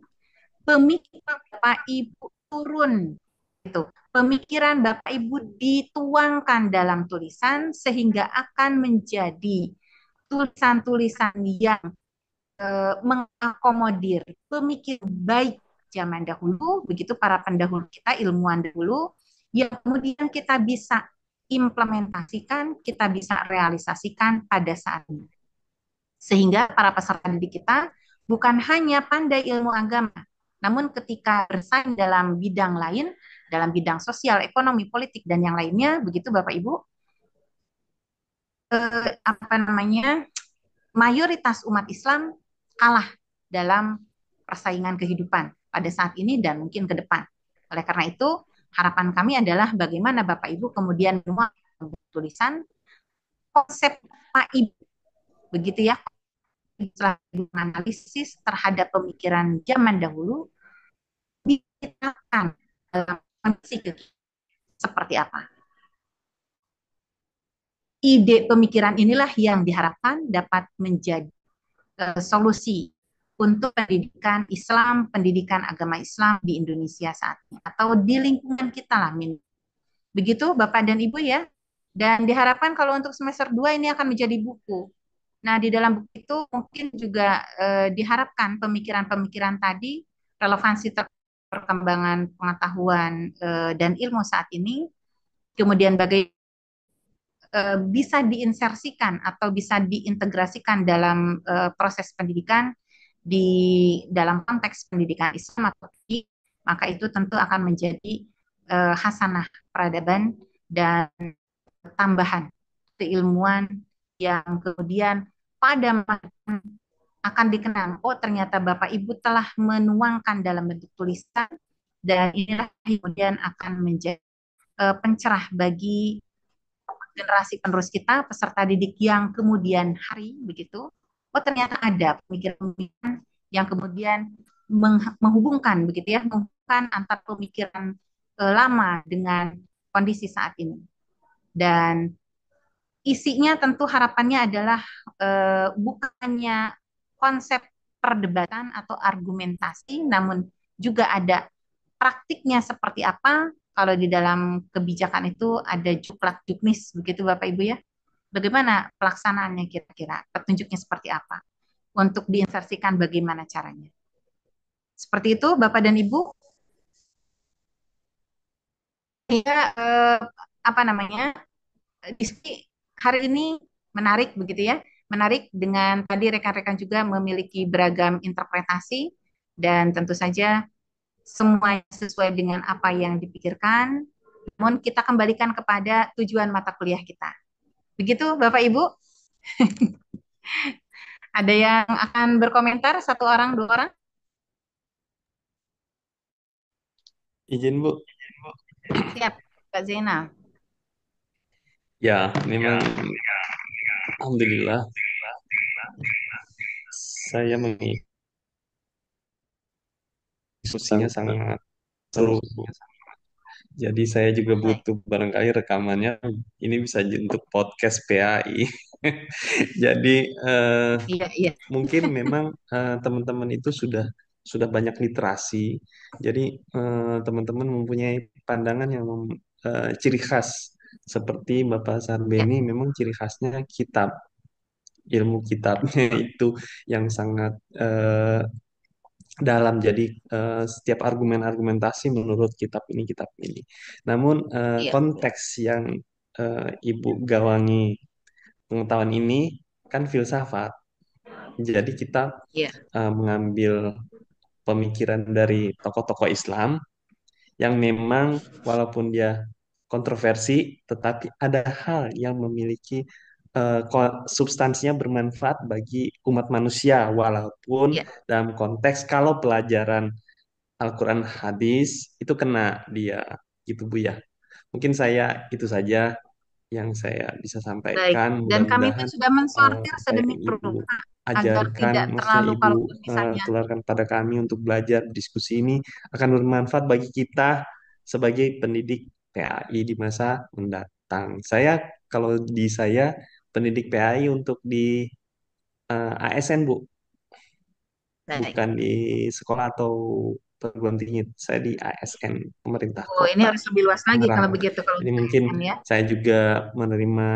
pemikiran Bapak Ibu turun gitu. Pemikiran Bapak Ibu dituangkan dalam tulisan sehingga akan menjadi tulisan-tulisan yang mengakomodir pemikiran baik zaman dahulu, begitu para pendahulu kita, ilmuwan dahulu, yang kemudian kita bisa implementasikan, kita bisa realisasikan pada saat ini. Sehingga para peserta didik kita bukan hanya pandai ilmu agama, namun ketika bersaing dalam bidang lain, dalam bidang sosial, ekonomi, politik, dan yang lainnya, begitu Bapak Ibu, mayoritas umat Islam kalah dalam persaingan kehidupan pada saat ini dan mungkin ke depan. Oleh karena itu, harapan kami adalah bagaimana Bapak Ibu kemudian tulisan konsep Pak Ibu, begitu ya, setelah analisis terhadap pemikiran zaman dahulu diterapkan dalam kondisi seperti apa. Ide pemikiran inilah yang diharapkan dapat menjadi solusi untuk pendidikan Islam, pendidikan agama Islam di Indonesia saat ini atau di lingkungan kita lah. Begitu Bapak dan Ibu ya. Dan diharapkan kalau untuk semester 2 ini akan menjadi buku. Nah, di dalam buku itu mungkin juga diharapkan pemikiran-pemikiran tadi, relevansi perkembangan pengetahuan dan ilmu saat ini, kemudian bisa diinsersikan atau bisa diintegrasikan dalam proses pendidikan di dalam konteks pendidikan Islam atau maka itu tentu akan menjadi hasanah peradaban dan tambahan keilmuan yang kemudian pada masa akan dikenang, oh ternyata Bapak Ibu telah menuangkan dalam bentuk tulisan dan inilah kemudian akan menjadi pencerah bagi generasi penerus kita, peserta didik yang kemudian hari begitu, oh ternyata ada pemikiran-pemikiran yang kemudian menghubungkan begitu ya, menghubungkan antar pemikiran lama dengan kondisi saat ini. Dan isinya tentu harapannya adalah bukannya konsep perdebatan atau argumentasi, namun juga ada praktiknya seperti apa. Kalau di dalam kebijakan itu ada juklak juknis, begitu Bapak Ibu ya. Bagaimana pelaksanaannya kira-kira? Petunjuknya seperti apa? Untuk diinsersikan bagaimana caranya? Seperti itu Bapak dan Ibu. Ya, diskusi hari ini menarik begitu ya. Menarik dengan tadi rekan-rekan juga memiliki beragam interpretasi dan tentu saja semua sesuai dengan apa yang dipikirkan. Namun kita kembalikan kepada tujuan mata kuliah kita. Begitu Bapak Ibu. Ada yang akan berkomentar? Satu orang, dua orang? Izin Bu. Siap, Kak Zainal. Ya, memang alhamdulillah saya mengikuti diskusinya sangat seru. Jadi saya juga butuh barangkali rekamannya ini bisa untuk podcast PAI. Jadi mungkin memang teman-teman itu sudah banyak literasi. Jadi teman-teman mempunyai pandangan yang ciri khas. Seperti Bapak Sarbeni memang ciri khasnya kitab. Ilmu kitabnya itu yang sangat dalam. Jadi setiap argumentasi menurut kitab ini. Namun konteks yang Ibu gawangi pengetahuan ini kan filsafat. Jadi kita mengambil pemikiran dari tokoh-tokoh Islam yang memang walaupun dia kontroversi, tetapi ada hal yang memiliki substansinya bermanfaat bagi umat manusia, walaupun Ya, dalam konteks kalau pelajaran Al-Quran hadis itu kena dia, gitu Bu ya. Mungkin saya itu saja yang saya bisa baik. sampaikan. Dan kami pun Mudah-mudahan sudah mensortir apa yang sedemikian Ibu rupa agar ajarkan, tidak maksudnya terlalu, Ibu kalaupun misalnya tularkan pada kami untuk belajar diskusi ini akan bermanfaat bagi kita sebagai pendidik PAI di masa mendatang. Saya kalau di saya pendidik PAI untuk di ASN Bu, baik. bukan di sekolah atau perguruan tinggi. Saya di ASN pemerintah Oh, ini kota harus lebih luas lagi kalau Tangerang. begitu, kalau Jadi di mungkin ASN ya. saya juga menerima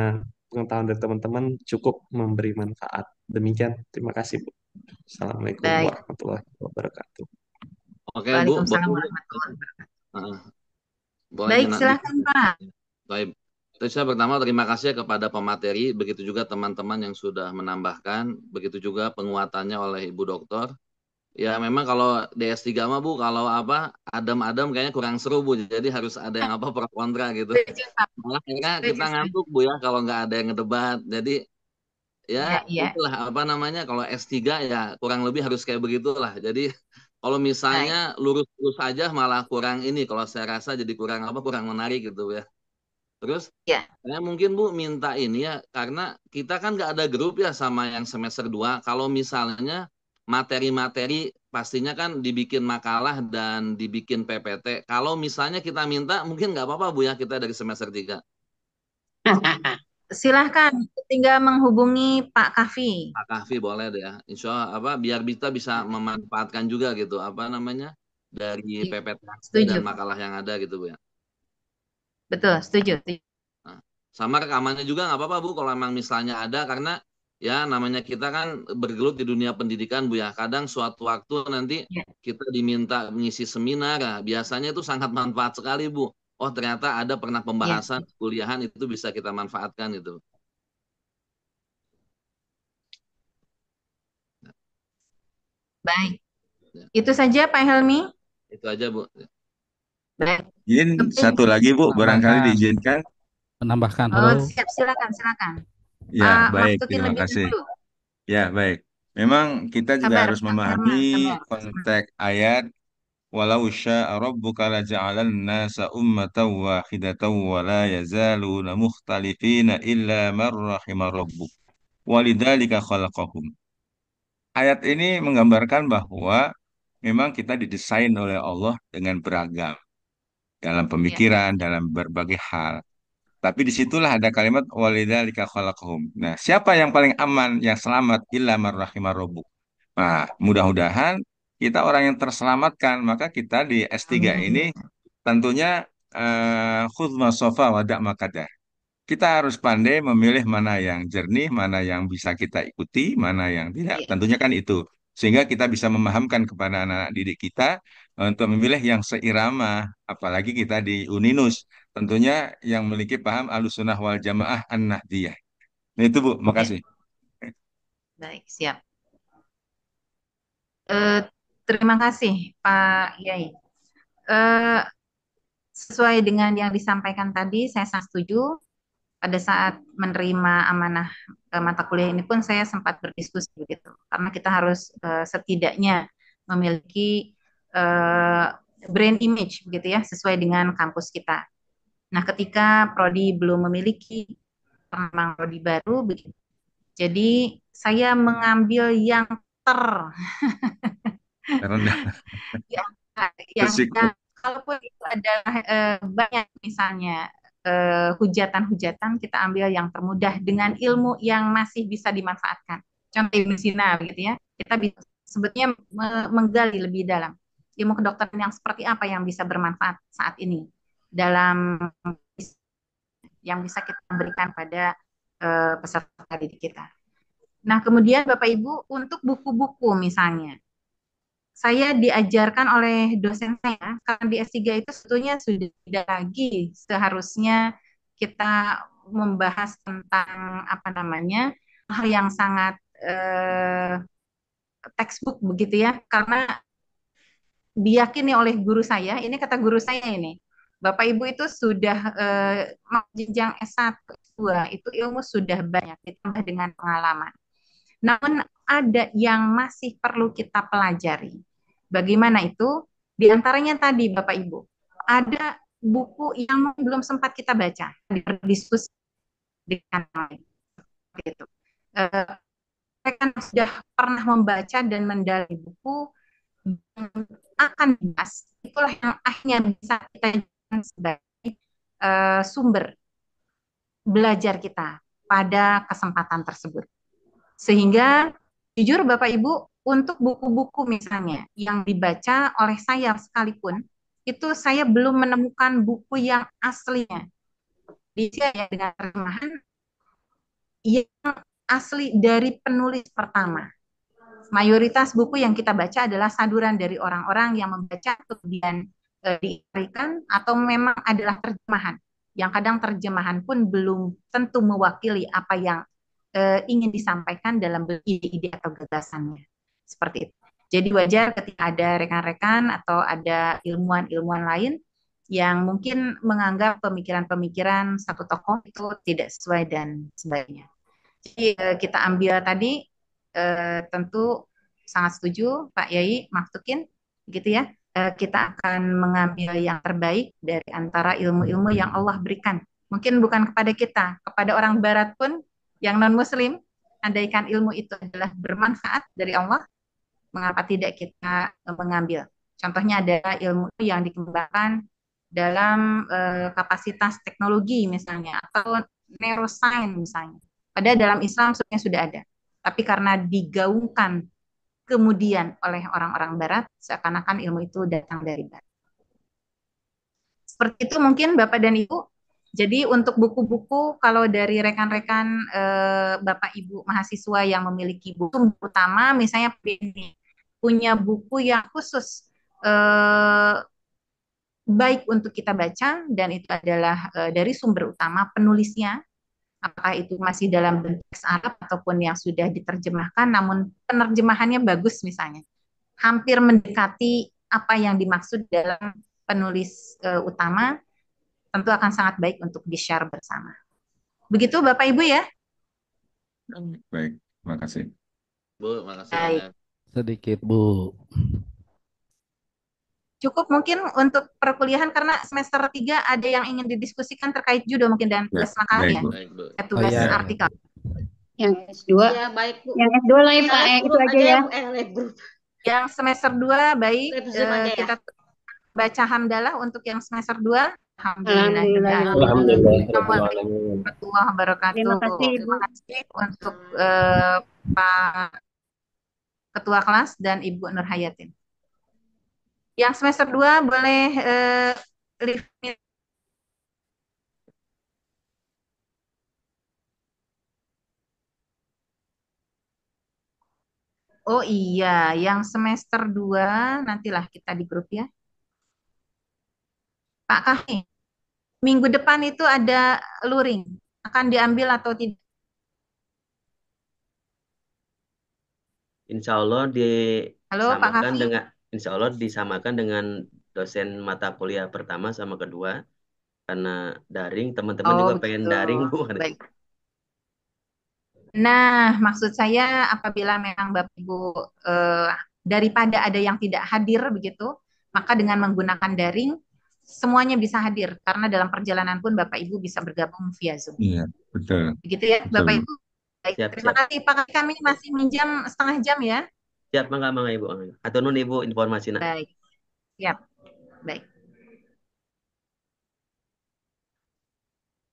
pengetahuan dari teman-teman cukup memberi manfaat. Demikian, terima kasih Bu. Assalamualaikum Baik. warahmatullahi wabarakatuh. Oke Bu, Waalaikumsalam boleh. warahmatullahi wabarakatuh. Boleh Baik, kena silakan Pak. Baik. Terus saya pertama terima kasih kepada pemateri, begitu juga teman-teman yang sudah menambahkan, begitu juga penguatannya oleh Ibu Doktor. Ya memang kalau DS3 mah Bu, kalau apa adem-adem kayaknya kurang seru Bu, jadi harus ada yang apa pro kontra gitu. Setuju, Pak. Malah akhirnya Setuju, kita setuju. ngantuk Bu ya kalau nggak ada yang ngedebat. Jadi Ya, ya ya. itulah apa namanya kalau S3 ya kurang lebih harus kayak begitulah. Jadi kalau Baik. misalnya lurus-lurus aja malah kurang ini, kalau saya rasa jadi kurang apa kurang menarik gitu ya. Terus Ya, saya mungkin Bu minta ini ya, karena kita kan nggak ada grup ya sama yang semester 2. Kalau misalnya materi-materi pastinya kan dibikin makalah dan dibikin PPT. Kalau misalnya kita minta mungkin nggak apa-apa Bu ya, kita dari semester 3. silahkan. Tinggal menghubungi Pak Kafi. Pak Kahfi boleh deh ya. Insya Allah apa biar kita bisa memanfaatkan juga gitu apa namanya dari Ya, PPT setuju. dan makalah yang ada gitu Bu ya. Betul, setuju. Nah, sama rekamannya juga nggak apa-apa Bu kalau memang misalnya ada, karena ya namanya kita kan bergelut di dunia pendidikan Bu ya. Kadang suatu waktu nanti Ya, kita diminta mengisi seminar, ya, biasanya itu sangat manfaat sekali Bu. Oh ternyata ada pernah ya. pembahasan kuliahan itu bisa kita manfaatkan itu. Baik. Ya, Itu saja Pak Helmi. itu aja Bu. Baik. Izin Oke. satu lagi Bu, barangkali Menambahkan, diizinkan. menambahkan. Oh, Halo. siap, silakan, silakan. Ya, Pak baik, Marzuki terima lebih kasih. dulu. Ya, baik. Memang kita juga Sabar, harus Pak Herman, memahami sabar. konteks ayat walau syaa rabbuka laja'alan nasa ummatan wahidatan wa la yazaluna mukhtalifina illa man rahima rabbuk walidzalika khalaqahum. Ayat ini menggambarkan bahwa memang kita didesain oleh Allah dengan beragam dalam Ya, pemikiran, dalam berbagai hal. Tapi disitulah ada kalimat walidzalika khalaqahum. Nah, siapa yang paling aman, yang selamat? Illa man rahimar rabbuk. Nah, mudah-mudahan kita orang yang terselamatkan. Maka kita di S3 amin. ini tentunya khudz ma shafa wa da' ma qadar. Kita harus pandai memilih mana yang jernih, mana yang bisa kita ikuti, mana yang tidak. Ya, Tentunya kan itu. Sehingga kita bisa memahamkan kepada anak-anak didik kita untuk memilih yang seirama. Apalagi kita di Uninus. Tentunya yang memiliki paham Ahlussunnah wal Jamaah An-Nahdiyah. Nah itu Bu, ya, makasih. baik, siap. Eh, terima kasih Pak Yai. Eh, sesuai dengan yang disampaikan tadi, saya sangat setuju. Pada saat menerima amanah mata kuliah ini pun saya sempat berdiskusi begitu, karena kita harus setidaknya memiliki eh, brand image begitu ya, sesuai dengan kampus kita. Nah, ketika prodi belum memiliki, memang prodi baru begitu. Jadi saya mengambil yang Rendah. yang yang Resiko. kalaupun itu adalah banyak misalnya hujatan-hujatan, kita ambil yang termudah dengan ilmu yang masih bisa dimanfaatkan. Contoh Ibnu Sina begitu ya. Kita bisa sebetulnya menggali lebih dalam ilmu kedokteran yang seperti apa yang bisa bermanfaat saat ini dalam yang bisa kita berikan pada peserta didik kita. Nah, kemudian Bapak Ibu untuk buku-buku misalnya, saya diajarkan oleh dosen saya, karena di S3 itu sebetulnya sudah tidak lagi seharusnya kita membahas tentang apa namanya hal yang sangat textbook begitu ya, karena diyakini oleh guru saya, ini kata guru saya ini, Bapak Ibu itu sudah jenjang S1, S2, itu ilmu sudah banyak ditambah dengan pengalaman. Namun ada yang masih perlu kita pelajari. Bagaimana itu? Di antaranya tadi Bapak Ibu, ada buku yang belum sempat kita baca, berdiskusi dengan lain. Gitu. Saya kan sudah pernah membaca dan mendalami buku yang akan dibahas, itulah yang akhirnya bisa kita jadikan sebagai sumber belajar kita pada kesempatan tersebut. Sehingga jujur Bapak Ibu, untuk buku-buku misalnya yang dibaca oleh saya sekalipun, itu saya belum menemukan buku yang aslinya. Bisa ya dengan terjemahan yang asli dari penulis pertama. Mayoritas buku yang kita baca adalah saduran dari orang-orang yang membaca kemudian diartikan atau memang adalah terjemahan. Yang kadang terjemahan pun belum tentu mewakili apa yang ingin disampaikan dalam ide-ide atau gagasannya. Seperti itu. Jadi wajar ketika ada rekan-rekan atau ada ilmuwan-ilmuwan lain yang mungkin menganggap pemikiran-pemikiran satu tokoh itu tidak sesuai dan sebagainya. Jadi kita ambil tadi tentu sangat setuju Pak Yai Maftukin, gitu ya. Kita akan mengambil yang terbaik dari antara ilmu-ilmu yang Allah berikan. Mungkin bukan kepada kita, kepada orang Barat pun yang non-Muslim, andaikan ilmu itu adalah bermanfaat dari Allah, mengapa tidak kita mengambil? Contohnya ada ilmu yang dikembangkan dalam kapasitas teknologi misalnya, atau neuroscience misalnya. Padahal dalam Islam sebenarnya sudah ada. Tapi karena digaungkan kemudian oleh orang-orang Barat, seakan-akan ilmu itu datang dari Barat. Seperti itu mungkin Bapak dan Ibu. Jadi untuk buku-buku, kalau dari rekan-rekan Bapak Ibu mahasiswa yang memiliki buku utama, misalnya ini punya buku yang khusus baik untuk kita baca, dan itu adalah dari sumber utama penulisnya, apakah itu masih dalam bentuk Arab ataupun yang sudah diterjemahkan, namun penerjemahannya bagus misalnya, hampir mendekati apa yang dimaksud dalam penulis utama, tentu akan sangat baik untuk di-share bersama. Begitu Bapak Ibu ya. Baik, terima kasih. Bu, makasih Baik. banyak. Sedikit Bu. Cukup mungkin untuk perkuliahan karena semester 3 ada yang ingin didiskusikan terkait judo mungkin dan tugas makalah ya. Tugas artikel. Yang S2. Ya, baik Bu. Yang S2 lah ya Pak, itu aja ya. Live group. Yang semester 2 baik Ya. kita baca hamdalah untuk yang semester 2. Alhamdulillah. Ketua wabarakatuh. Terima kasih Ibu. Terima kasih untuk Pak Ketua kelas dan Ibu Nur Hayatin. Yang semester 2 boleh live. Oh iya, yang semester 2 nantilah kita di grup ya. Pak Kahmi, minggu depan itu ada luring. Akan diambil atau tidak? Insya Allah Halo, Pak disamakan Kahmi. Insya Allah disamakan dengan dosen mata kuliah pertama sama kedua, karena daring, teman-teman juga pengen daring Bu. Baik. Nah, maksud saya apabila memang Bapak Ibu daripada ada yang tidak hadir begitu, maka dengan menggunakan daring semuanya bisa hadir karena dalam perjalanan pun Bapak Ibu bisa bergabung via Zoom. Iya, betul. Begitu ya, Betul. Bapak Ibu. Baik, Siap, terima siap. kasih Pak. Kami masih minjam setengah jam ya. Siap, mangga Ibu. Atau nun Ibu informasi nak. Baik. Siap. Baik.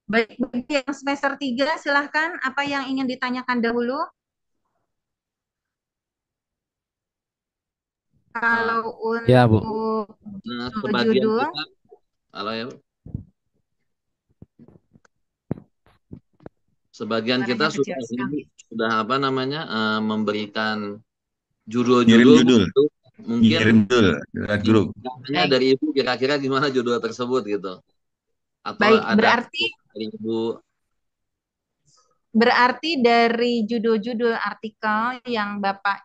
Baik, bagi yang semester 3 silahkan apa yang ingin ditanyakan dahulu. Kalau untuk Ya, Bu. Nah, sebagian judul, kita, halo ya, Bu. Sebagian kita suaranya kecil sekali. sudah apa namanya memberikan Ngirim judul-judul judul. itu mungkin Ngirim judul lewat grup. tanya dari Ibu kira-kira gimana judul tersebut gitu. Atau Baik, ada berarti dari Ibu. Berarti dari judul-judul artikel yang Bapak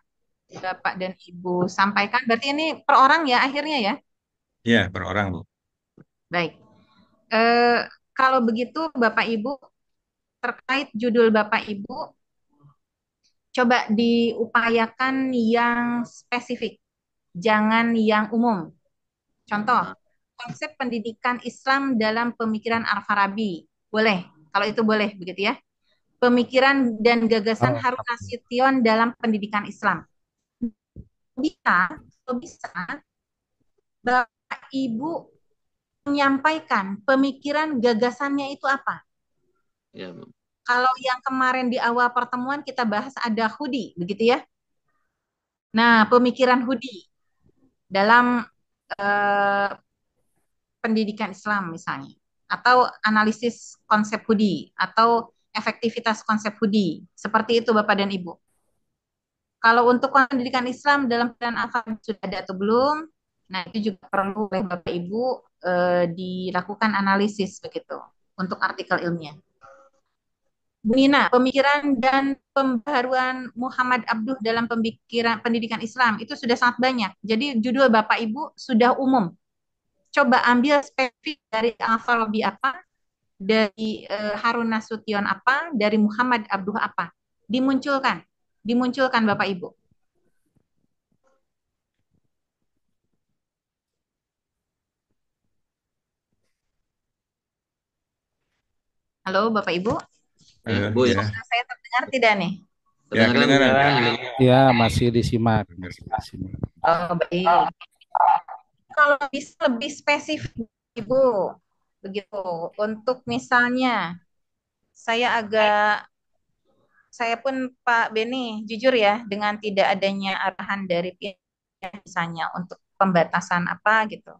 Bapak dan Ibu sampaikan. Berarti ini per orang ya akhirnya ya? Ya, per orang, Bu. Baik. Eh, Kalau begitu Bapak Ibu, terkait judul Bapak Ibu, coba diupayakan yang spesifik, jangan yang umum. Contoh, konsep pendidikan Islam dalam pemikiran Al-Farabi. Boleh, kalau itu boleh begitu ya. Pemikiran dan gagasan Harun Nasution dalam pendidikan Islam. Bisa, kalau bisa, Bapak Ibu menyampaikan pemikiran gagasannya itu apa. Ya, Bu. Kalau yang kemarin di awal pertemuan kita bahas ada Hudi, begitu ya. Nah, pemikiran Hudi dalam eh, pendidikan Islam misalnya, atau analisis konsep Hudi, atau efektivitas konsep Hudi, seperti itu Bapak dan Ibu. Kalau untuk pendidikan Islam dalam pilihan alfabet sudah ada atau belum? Nah, itu juga perlu oleh Bapak Ibu dilakukan analisis begitu untuk artikel ilmiah. Bu Nina, pemikiran dan pembaharuan Muhammad Abduh dalam pemikiran pendidikan Islam itu sudah sangat banyak. Jadi judul Bapak Ibu sudah umum. Coba ambil spesifik dari Al-Farabi apa, dari Harun Nasution apa, dari Muhammad Abduh apa. Dimunculkan Bapak Ibu. Halo Bapak Ibu. Bu, ya. Suara saya terdengar tidak nih? Ya, kedengaran. Ya, masih disimak. Oh, baik. Kalau bisa lebih spesifik, Ibu, begitu. Untuk misalnya, saya pun Pak Beni, jujur ya, dengan tidak adanya arahan dari pihak misalnya untuk pembatasan apa gitu.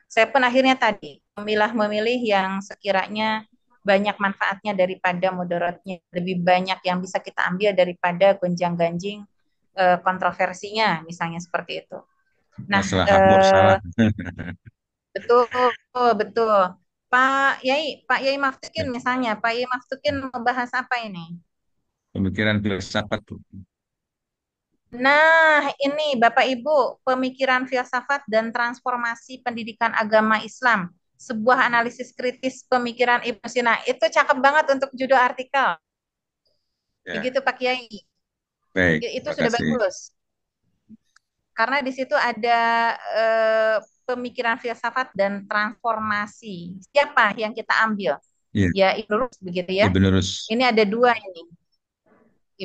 Saya pun akhirnya tadi memilih yang sekiranya banyak manfaatnya daripada mudaratnya, lebih banyak yang bisa kita ambil daripada gonjang-ganjing kontroversinya, misalnya seperti itu. Nah, Masalah hak salah. betul, betul. Pak Yai Maftukin misalnya, Pak Yai Maftukin membahas apa ini? Pemikiran filsafat, Bu. Nah, ini Bapak Ibu, pemikiran filsafat dan transformasi pendidikan agama Islam. Sebuah analisis kritis pemikiran Ibnu Sina. Itu cakep banget untuk judul artikel. Ya. Begitu Pak Kiai. Baik, Itu sudah bagus. Karena di situ ada pemikiran filsafat dan transformasi. Siapa yang kita ambil? Ya Ibnu Rus begitu ya. Ibnu Rus. Ini ada dua ini.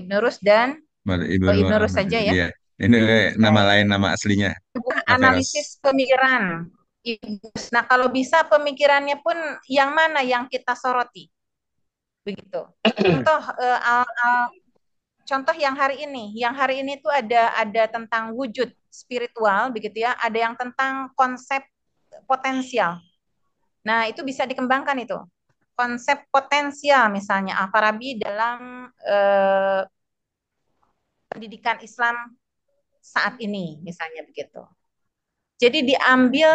Ibnu Rus dan Ibnu Rus saja ya. Iya. Ini nama lain, nama aslinya. Analisis pemikiran. Nah, kalau bisa pemikirannya pun yang mana yang kita soroti? Begitu. Contoh yang hari ini. Yang hari ini tuh ada tentang wujud spiritual begitu ya. Ada yang tentang konsep potensial. Nah, itu bisa dikembangkan itu. Konsep potensial misalnya Al-Farabi dalam pendidikan Islam saat ini misalnya begitu. Jadi diambil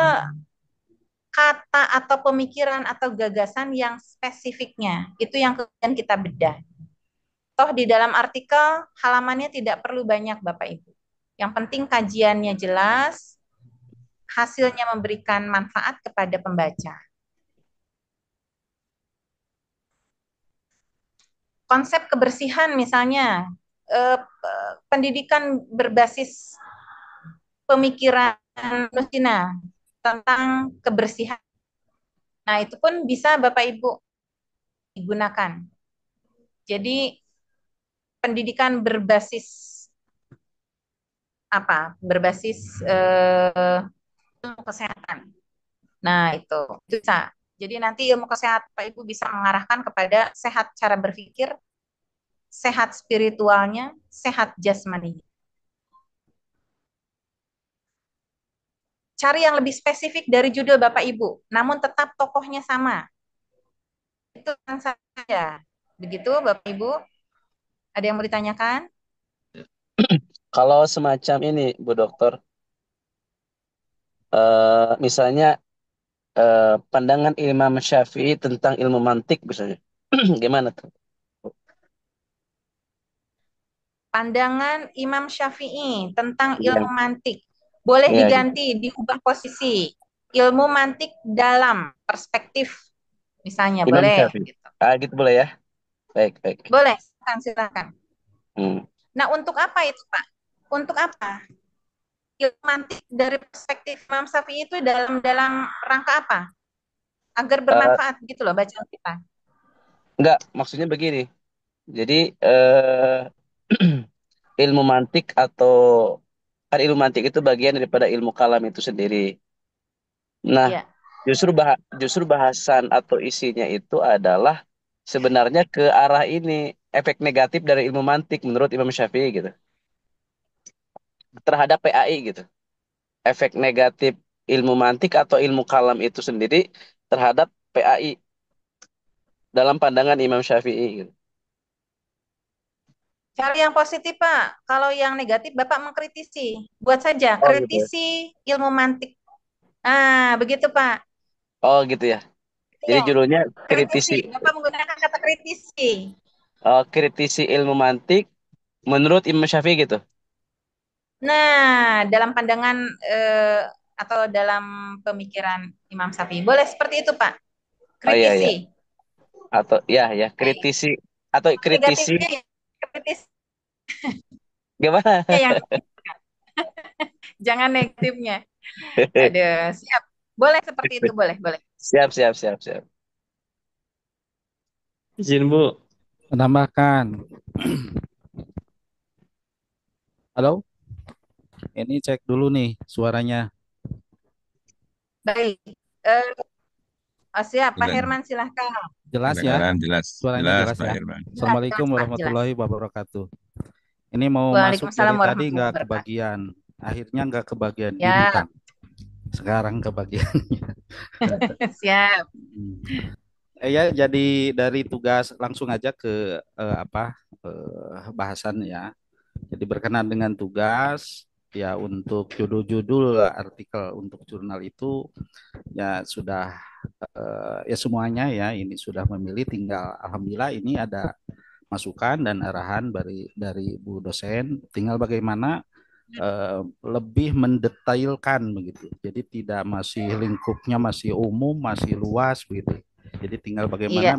kata atau pemikiran atau gagasan yang spesifiknya. Itu yang kemudian kita bedah. Toh di dalam artikel halamannya tidak perlu banyak Bapak Ibu. Yang penting kajiannya jelas, hasilnya memberikan manfaat kepada pembaca. Konsep kebersihan misalnya, pendidikan berbasis pemikiran Nusina tentang kebersihan. Nah, itu pun bisa Bapak Ibu digunakan. Jadi pendidikan berbasis apa? Berbasis ilmu kesehatan. Nah, itu bisa. Jadi nanti ilmu kesehatan Pak Ibu bisa mengarahkan kepada sehat cara berpikir, sehat spiritualnya, sehat jasmaninya. Cari yang lebih spesifik dari judul Bapak Ibu, namun tetap tokohnya sama. Itu yang saya. Begitu Bapak Ibu? Ada yang mau ditanyakan? Kalau semacam ini, Bu Dokter, misalnya pandangan Imam Syafi'i tentang ilmu mantik misalnya, gimana tuh? pandangan Imam Syafi'i tentang Iya, ilmu mantik boleh iya gitu. diganti, diubah posisi. Ilmu mantik dalam perspektif, misalnya Imam boleh. Syafi'i. Gitu. Gitu boleh ya. Baik, baik. Boleh, silakan. Hmm. Nah, untuk apa itu, Pak? Untuk apa? Ilmu mantik dari perspektif Imam Syafi'i itu dalam rangka apa? Agar bermanfaat gitu loh bacaan kita. Enggak, maksudnya begini. Jadi ilmu mantik atau kan ilmu mantik itu bagian daripada ilmu kalam itu sendiri. Nah, Iya. justru bahasan atau isinya itu adalah sebenarnya ke arah ini efek negatif dari ilmu mantik menurut Imam Syafi'i gitu terhadap PAI gitu. Efek negatif ilmu mantik atau ilmu kalam itu sendiri terhadap PAI dalam pandangan Imam Syafi'i gitu. Cari yang positif, Pak. Kalau yang negatif, Bapak mengkritisi. Buat saja, Oh gitu ya. kritisi ilmu mantik. Nah, begitu, Pak. Oh gitu ya. Jadi Iya, judulnya kritisi. kritisi Bapak menggunakan kata kritisi. kritisi ilmu mantik menurut Imam Syafi'i gitu. Nah, dalam pandangan atau dalam pemikiran Imam Syafi'i. Boleh seperti itu, Pak. Oh iya iya. Kritisi. Atau ya kritisi atau kritisi Negatifnya ya, kritis. gimana? Yang jangan negatifnya. Aduh, siap. Boleh seperti itu, boleh, boleh. Siap. Izin Bu. Menambahkan. Halo? Ini cek dulu nih suaranya. Baik. Siap, Pak Herman silahkan. Jelas ya? Jelas. Suaranya jelas Pak ya? Herman. Assalamualaikum Jelas, Pak, warahmatullahi wabarakatuh. Ini mau masuk Waalaikumsalam dari tadi warahmatullahi nggak wabarakatuh. kebagian. Akhirnya nggak kebagian Ya. bintang. Sekarang kebagiannya. Siap. Ya, jadi dari tugas langsung aja ke bahasan ya. Jadi berkenaan dengan tugas ya untuk judul-judul artikel untuk jurnal itu ya sudah ya semuanya ya ini sudah memilih, tinggal alhamdulillah ini ada masukan dan arahan dari Bu dosen, tinggal bagaimana lebih mendetailkan begitu. Jadi tidak masih lingkupnya masih umum, masih luas begitu. Jadi tinggal bagaimana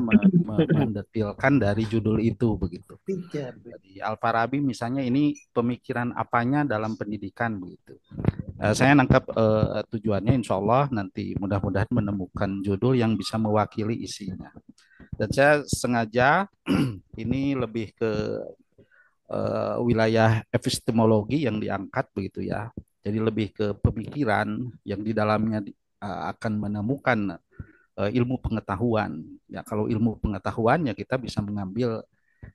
mendetailkan dari judul itu begitu. Jadi Al-Farabi misalnya ini pemikiran apanya dalam pendidikan begitu. Saya nangkap tujuannya insya Allah nanti mudah-mudahan menemukan judul yang bisa mewakili isinya. Dan saya sengaja ini lebih ke wilayah epistemologi yang diangkat begitu ya. Jadi lebih ke pemikiran yang di dalamnya akan menemukan ilmu pengetahuan. Ya kalau ilmu pengetahuan ya kita bisa mengambil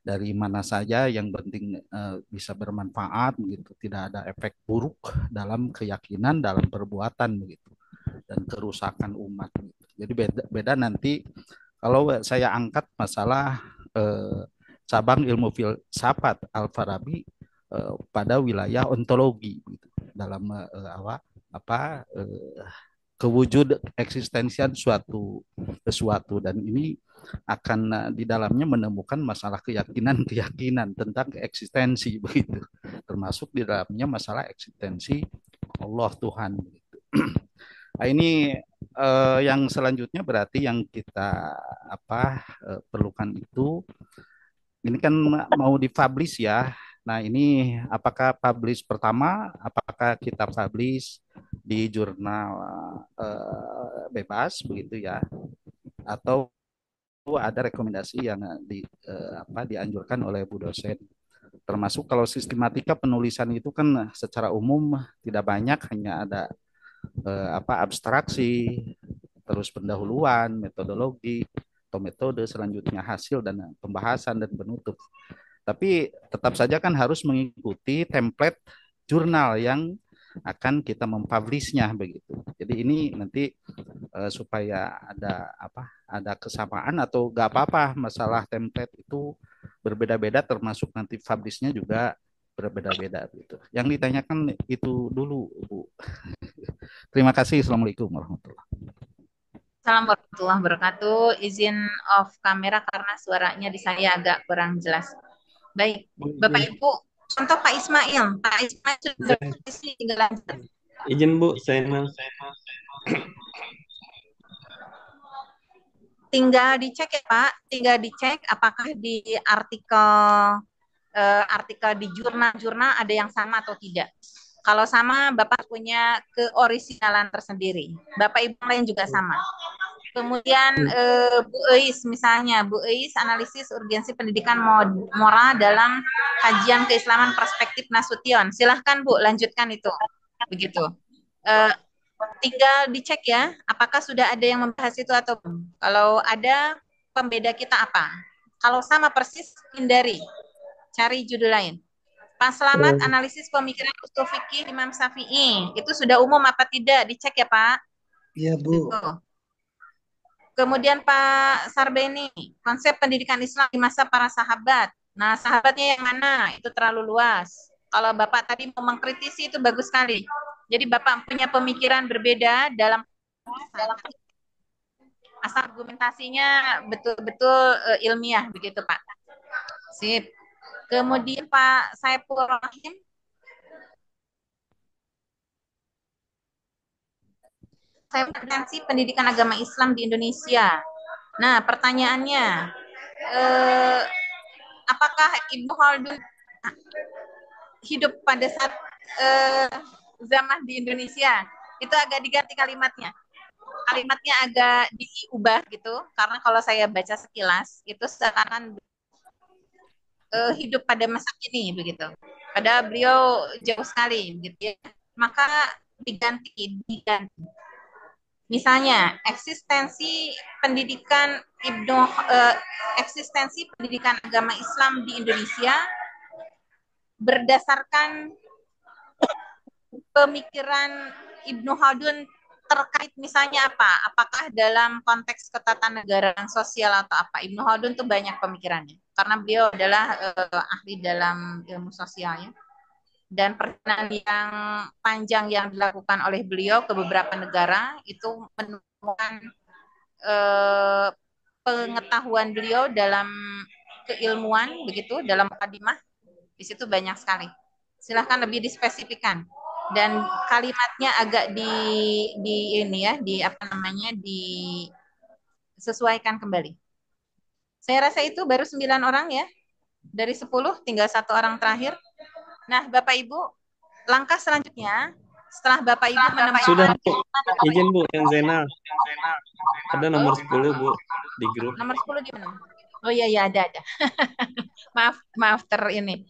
dari mana saja yang penting bisa bermanfaat begitu, tidak ada efek buruk dalam keyakinan, dalam perbuatan begitu, dan kerusakan umat. Begitu. Jadi beda nanti kalau saya angkat masalah cabang ilmu filsafat Al-Farabi pada wilayah ontologi gitu, dalam kewujud eksistensian sesuatu dan ini akan di dalamnya menemukan masalah keyakinan tentang eksistensi begitu, termasuk di dalamnya masalah eksistensi Allah Tuhan begitu. Nah, ini yang selanjutnya berarti yang kita perlukan itu ini kan mau dipublish ya. Nah, ini apakah publish pertama, apakah kita publish di jurnal bebas begitu ya, atau ada rekomendasi yang dianjurkan oleh Bu dosen, termasuk kalau sistematika penulisan itu kan secara umum tidak banyak, hanya ada abstraksi, terus pendahuluan, metodologi atau metode, selanjutnya hasil dan pembahasan dan penutup. Tapi tetap saja kan harus mengikuti template jurnal yang akan kita mempublishnya begitu. Jadi ini nanti supaya ada kesamaan atau gak apa-apa masalah template itu berbeda-beda, termasuk nanti publishnya juga berbeda-beda gitu. Yang ditanyakan itu dulu Bu. Terima kasih. Assalamualaikum warahmatullahi wabarakatuh. Assalamualaikum warahmatullahi wabarakatuh. Izin off kamera karena suaranya di saya agak kurang jelas. Baik, Bapak Ibu, Contoh Pak Ismail. Pak Ismail sudah berposisi, tinggal lanjut. Izin Bu, Zainal. Tinggal dicek ya Pak, tinggal dicek apakah di artikel di jurnal-jurnal ada yang sama atau tidak. Kalau sama, Bapak punya keorisinalan tersendiri. Bapak Ibu lain juga sama. Kemudian Bu Eis misalnya, Bu Eis analisis urgensi pendidikan moral dalam kajian keislaman perspektif Nasution. Silahkan Bu, lanjutkan itu. Begitu. Tinggal dicek ya, apakah sudah ada yang membahas itu atau belum. Kalau ada, pembeda kita apa? Kalau sama persis, hindari. Cari judul lain. Pak Selamat, analisis pemikiran usul fikih Imam Syafi'i. Itu sudah umum apa tidak? Dicek ya Pak. Iya Bu. Kemudian Pak Sarbeni, konsep pendidikan Islam di masa para sahabat. Nah, sahabatnya yang mana? Itu terlalu luas. Kalau Bapak tadi mau mengkritisi itu bagus sekali. Jadi Bapak punya pemikiran berbeda dalam asal argumentasinya betul-betul ilmiah begitu Pak. Sip. Kemudian Pak Saiful Rahim. Saya potensi pendidikan agama Islam di Indonesia. Nah, pertanyaannya, apakah Ibnu Khaldun hidup pada saat zaman di Indonesia? Itu agak diganti kalimatnya. Kalimatnya agak diubah gitu, karena kalau saya baca sekilas, itu seakan hidup pada masa kini begitu. Padahal beliau jauh sekali gitu ya. Maka diganti. Misalnya eksistensi pendidikan eksistensi pendidikan agama Islam di Indonesia berdasarkan pemikiran Ibnu Khaldun terkait misalnya apa? Apakah dalam konteks ketatanegaraan sosial atau apa? Ibnu Khaldun tuh banyak pemikirannya karena beliau adalah ahli dalam ilmu sosial ya. Dan perjalanan yang panjang yang dilakukan oleh beliau ke beberapa negara itu menemukan pengetahuan beliau dalam keilmuan begitu dalam mukadimah di situ banyak sekali. Silahkan lebih dispesifikan dan kalimatnya agak di ini ya di apa namanya disesuaikan kembali. Saya rasa itu baru 9 orang ya dari 10 tinggal 1 orang terakhir. Nah, Bapak Ibu, langkah selanjutnya setelah Bapak Ibu menemukan Sudah Bu, izin Bu yang Zainal. Ada nomor 10 Bu di grup. Nomor 10 di mana? Oh iya ada. maaf ini.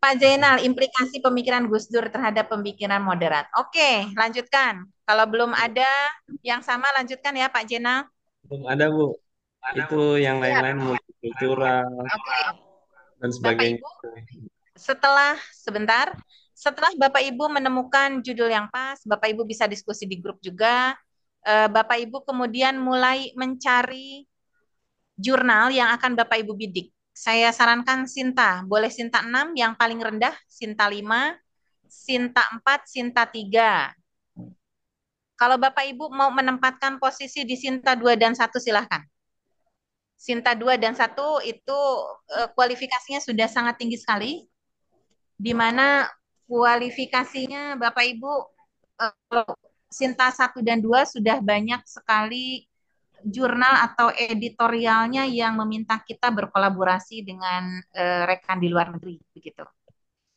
Pak Zainal, implikasi pemikiran Gus Dur terhadap pemikiran moderat. Oke, lanjutkan. Kalau belum ada yang sama, lanjutkan ya Pak Zainal. Belum ada Bu. Itu yang lain-lain multikultural dan sebagainya. Bapak Ibu, setelah Bapak Ibu menemukan judul yang pas, Bapak Ibu bisa diskusi di grup juga. Bapak Ibu kemudian mulai mencari jurnal yang akan Bapak Ibu bidik. Saya sarankan Sinta, boleh Sinta 6, yang paling rendah Sinta 5, Sinta 4, Sinta 3. Kalau Bapak Ibu mau menempatkan posisi di Sinta 2 dan 1 silahkan. Sinta 2 dan 1 itu kualifikasinya sudah sangat tinggi sekali, di mana kualifikasinya Bapak Ibu Sinta 1 dan 2 sudah banyak sekali jurnal atau editorialnya yang meminta kita berkolaborasi dengan rekan di luar negeri begitu.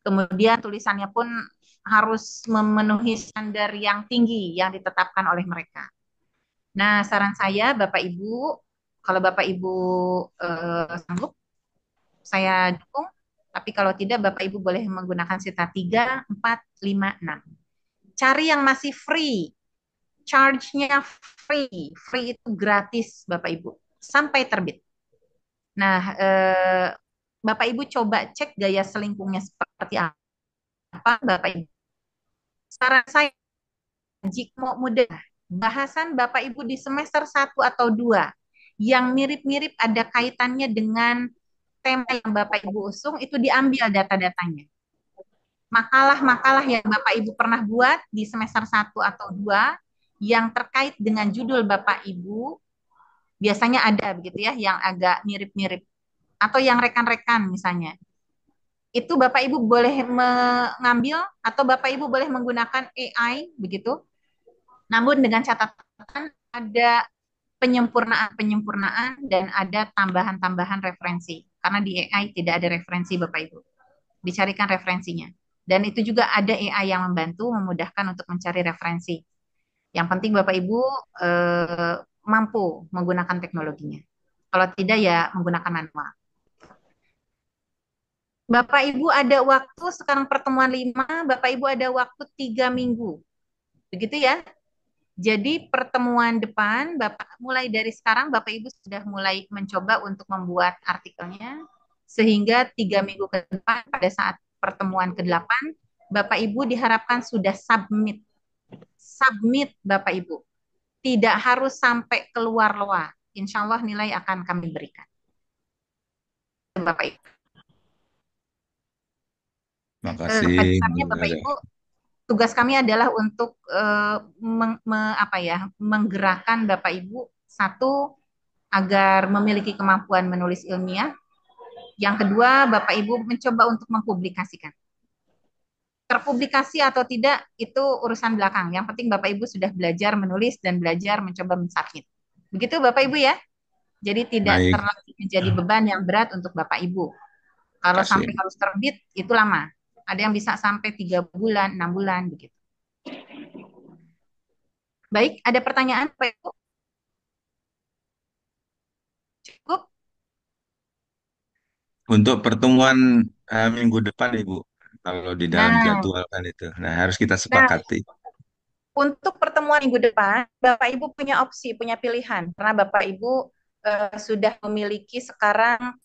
Kemudian tulisannya pun harus memenuhi standar yang tinggi yang ditetapkan oleh mereka. Nah, saran saya Bapak Ibu, kalau Bapak Ibu sanggup, saya dukung. Tapi kalau tidak, Bapak Ibu boleh menggunakan Sinta 3, 4, 5, 6. Cari yang masih free. Charge-nya free. Free itu gratis, Bapak Ibu. Sampai terbit. Nah, Bapak Ibu coba cek gaya selingkungnya seperti apa, Bapak Ibu. Saran saya, jika mau mudah, bahasan Bapak Ibu di semester 1 atau 2 yang mirip-mirip ada kaitannya dengan tema yang Bapak Ibu usung, itu diambil data-datanya. Makalah-makalah yang Bapak Ibu pernah buat di semester 1 atau 2 yang terkait dengan judul Bapak Ibu, biasanya ada begitu ya, yang agak mirip-mirip. Atau yang rekan-rekan misalnya. itu Bapak Ibu boleh mengambil atau Bapak Ibu boleh menggunakan AI begitu. Namun dengan catatan ada penyempurnaan-penyempurnaan dan ada tambahan-tambahan referensi. Karena di AI tidak ada referensi Bapak Ibu. Dicarikan referensinya. Dan itu juga ada AI yang membantu memudahkan untuk mencari referensi. Yang penting Bapak Ibu mampu menggunakan teknologinya. Kalau tidak ya menggunakan manual. Bapak Ibu ada waktu, sekarang pertemuan 5, Bapak Ibu ada waktu 3 minggu. Begitu ya. Jadi pertemuan depan, mulai dari sekarang Bapak Ibu sudah mulai mencoba untuk membuat artikelnya, sehingga 3 minggu ke depan pada saat pertemuan ke-8, Bapak Ibu diharapkan sudah submit. Submit Bapak Ibu. Tidak harus sampai keluar loa. Insya Allah nilai akan kami berikan. Bapak Ibu. Makasih. Pada dasarnya Bapak Ibu, tugas kami adalah untuk menggerakkan Bapak Ibu, satu, agar memiliki kemampuan menulis ilmiah. Yang kedua, Bapak Ibu mencoba untuk mempublikasikan. Terpublikasi atau tidak, itu urusan belakang. Yang penting Bapak Ibu sudah belajar menulis dan belajar mencoba mensubmit. Begitu Bapak Ibu ya. Jadi tidak Baik. terlalu menjadi beban yang berat untuk Bapak Ibu. Kalau Kasih. sampai harus terbit, itu lama. Ada yang bisa sampai 3 bulan, 6 bulan, begitu. Baik, ada pertanyaan Pak Ibu? Cukup? Untuk pertemuan minggu depan, Ibu, kalau di dalam Nah, jadwal kan itu. Nah, harus kita sepakati. untuk pertemuan minggu depan, Bapak Ibu punya opsi, punya pilihan. Karena Bapak Ibu sudah memiliki sekarang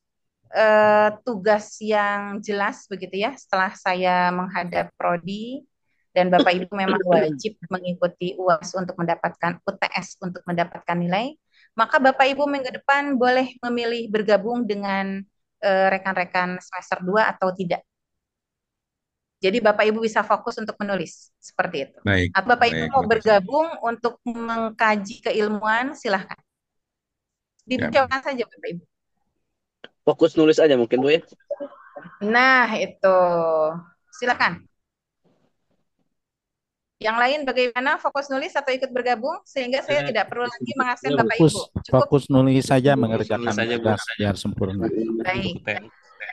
tugas yang jelas begitu ya, setelah saya menghadap prodi, dan Bapak Ibu memang wajib mengikuti UAS untuk mendapatkan UTS untuk mendapatkan nilai, maka Bapak Ibu minggu depan boleh memilih bergabung dengan rekan-rekan semester 2 atau tidak. Jadi Bapak Ibu bisa fokus untuk menulis, seperti itu. Baik. Atau Bapak Ibu Baik, mau makasih. bergabung untuk mengkaji keilmuan, silahkan. Ya. Dicoba saja Bapak Ibu. Fokus nulis aja mungkin Bu ya. Nah, itu. Silakan. Yang lain bagaimana, fokus nulis atau ikut bergabung sehingga saya tidak perlu lagi mengabsen Bapak Ibu. Cukup. Fokus nulis saja mengerjakan nulis saja, Bu. tugas biar sempurna. Baik.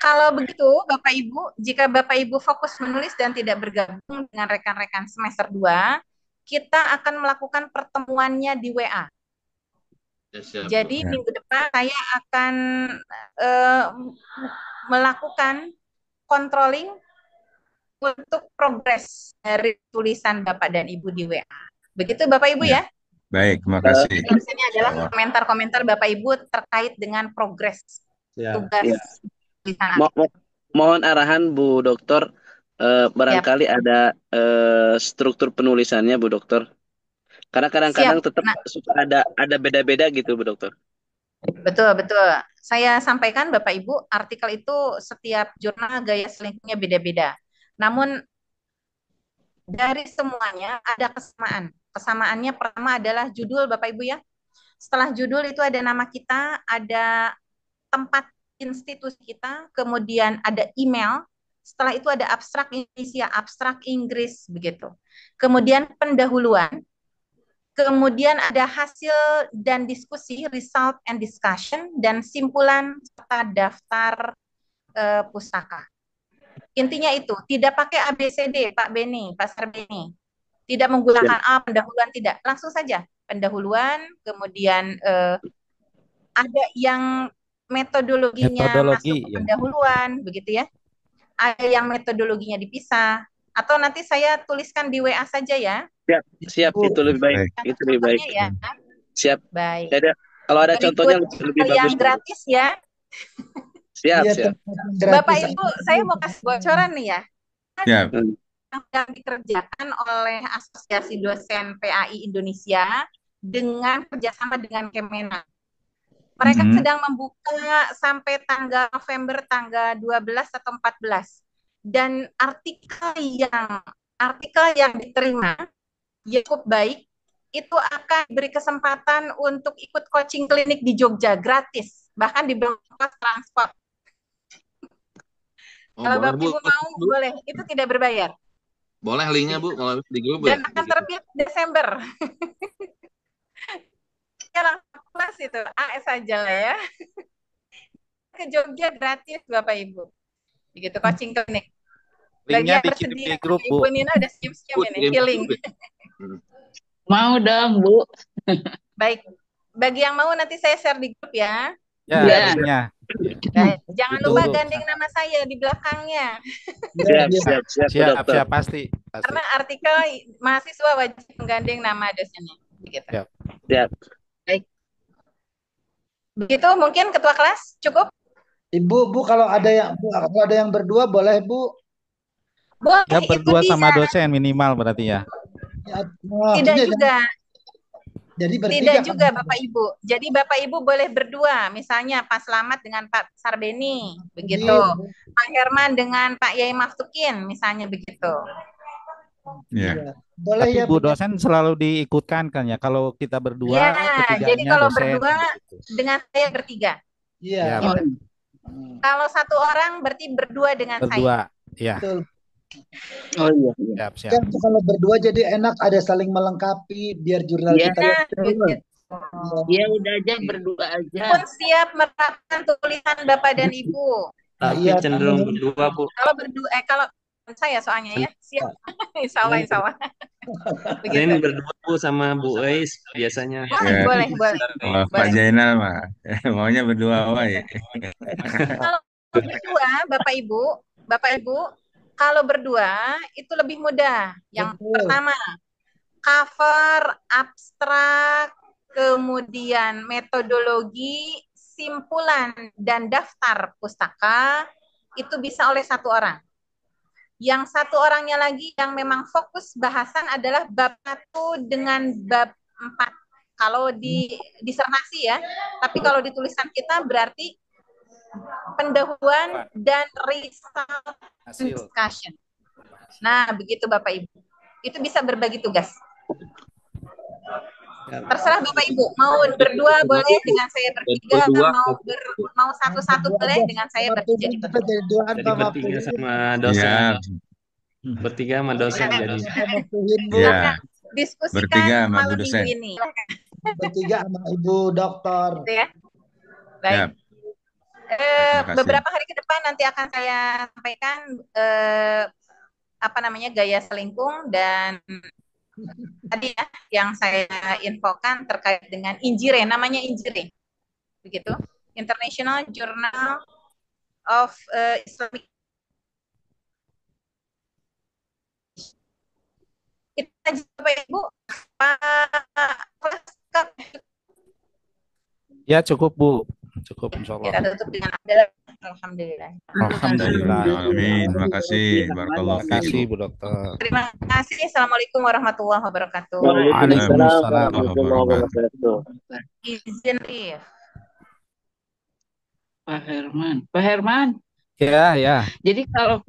Kalau begitu Bapak Ibu, jika Bapak Ibu fokus menulis dan tidak bergabung dengan rekan-rekan semester 2, kita akan melakukan pertemuannya di WA. Ya, siap, Bu. Jadi Ya. minggu depan saya akan melakukan controlling untuk progres dari tulisan Bapak dan Ibu di WA. Begitu Bapak Ibu ya? Baik, makasih. Ini adalah komentar-komentar Bapak Ibu terkait dengan progres Ya. tugas Ya. tulisan. Mohon arahan Bu Dokter, barangkali ada struktur penulisannya Bu Dokter. Karena kadang-kadang Siap. tetap suka ada beda-beda gitu Bu Dokter. Betul, betul. Saya sampaikan Bapak Ibu, artikel itu setiap jurnal gaya selingkuhnya beda-beda. Namun dari semuanya ada kesamaan. Kesamaannya pertama adalah judul Bapak Ibu ya. Setelah judul itu ada nama kita, ada tempat institusi kita, kemudian ada email. Setelah itu ada abstrak Indonesia, abstrak Inggris begitu. Kemudian pendahuluan. Kemudian ada hasil dan diskusi, result and discussion, dan simpulan serta daftar pustaka. Intinya itu, tidak pakai ABCD, Pak Beni, Pak Sarbeni. Tidak menggunakan pendahuluan, tidak. Langsung saja, pendahuluan, kemudian ada yang metodologinya masuk ke pendahuluan, begitu ya. Ada yang metodologinya dipisah. Atau nanti saya tuliskan di WA saja ya. Siap, itu lebih baik. Itu lebih baik. Ya. Siap. Baik. Kalau ada contohnya lebih bagus. Yang gratis ya. Siap. Bapak Ibu, saya mau kasih bocoran nih ya. Siap. Yang dikerjakan oleh Asosiasi Dosen PAI Indonesia dengan kerjasama dengan Kemenak. Mereka sedang membuka sampai tanggal November tanggal 12 atau 14. Dan artikel yang diterima yang cukup baik itu akan beri kesempatan untuk ikut coaching klinik di Jogja gratis, bahkan di bawah transport. Oh, Kalau boleh Bapak Bu. Ibu mau, Bu. boleh. Itu tidak berbayar. Boleh linknya Bu kalau di grup ya. Dan akan terbit Desember. Ya langsung kelas itu. AS saja lah ya. Ke Jogja gratis Bapak Ibu. Begitu coaching klinik. Bagi Linknya yang dikirim bersedia, di grup, Ibu Bu. Nina udah siap-siap Bu, ini, kirim healing. grup ya. Mau dong, Bu. Baik. Bagi yang mau nanti saya share di grup ya. Ya, Ya. linknya. Dan jangan Ditunggu. lupa gandeng nama saya di belakangnya. Biar Siap, Siap, dokter. siap, pasti. Karena artikel mahasiswa wajib menggandeng nama dosennya. Begitu. Siap. Siap. Baik. Begitu mungkin ketua kelas cukup? Ibu, kalau ada yang berdua boleh Bu? Boleh, Ya, itu berdua sama bisa. dosen minimal berarti ya. Tidak juga. Jadi Tidak bertiga kan? juga Bapak Ibu. Jadi Bapak Ibu boleh berdua, misalnya Pak Slamet dengan Pak Sarbeni, begitu. Pak Herman dengan Pak Yai Maftukin, misalnya begitu. Ya. Boleh Tapi ya Bu Bu. dosen selalu diikutkan kan ya. Kalau kita berdua, Ya, ketiganya jadi kalau dosen. berdua dengan saya bertiga. Iya. Ya, Kalau satu orang berarti berdua dengan saya. berdua. Ya. Betul. Oh iya. Siap, siap. Kan kalau berdua jadi enak, ada saling melengkapi biar jurnal Iya. kita lihat. Ya udah aja berdua aja. Pun siap menerapkan tulisan Bapak dan Ibu. Tapi Iya, cenderung tahu. berdua Bu. Kalau berdua, kalau saya soalnya ya siap. Insya Allah, insya Allah. Ini Begitu. berdua Bu sama Bu Eis biasanya. Boleh, Ya. boleh, boleh. Kalau Pak Boleh. Jainal mah maunya berdua wae. Kalau berdua, Bapak Ibu, kalau berdua itu lebih mudah. Yang pertama, cover, abstrak, kemudian metodologi, simpulan, dan daftar pustaka itu bisa oleh satu orang. Yang satu orangnya lagi yang memang fokus bahasan adalah bab 1 dengan bab 4. Kalau di disertasi ya, tapi kalau di tulisan kita berarti pendahuluan dan result discussion. Nah, begitu Bapak Ibu. Itu bisa berbagi tugas. Terserah Bapak Ibu, mau berdua boleh dengan saya bertiga, mau satu-satu boleh dengan saya bertiga juga. Jadi bertiga sama dosen. Iya. Bertiga sama dosen jadi. Iya. Diskusikan Bertiga sama Bu malam dosen. minggu ini. Bertiga sama Ibu Dokter. Gitu ya. Baik. Siap. Terima kasih. Beberapa hari ke depan nanti akan saya sampaikan gaya selingkung dan tadi ya yang saya infokan terkait dengan INJIRE, namanya INJIRE, begitu, International Journal of Islamic. Itu aja Bapak Ibu. Ya, cukup Bu. Cukup insya Allah. Kita tutup dengan hamdalah. Alhamdulillah. Alhamdulillah. Amin. Terima kasih. Barakallahu Terima kasih fiikum. Bu Dokter. Terima kasih. Assalamualaikum warahmatullahi wabarakatuh. Waalaikumsalam warahmatullahi wabarakatuh. Izin Rif. Pak Herman. Pak Herman. Ya, ya. Jadi kalau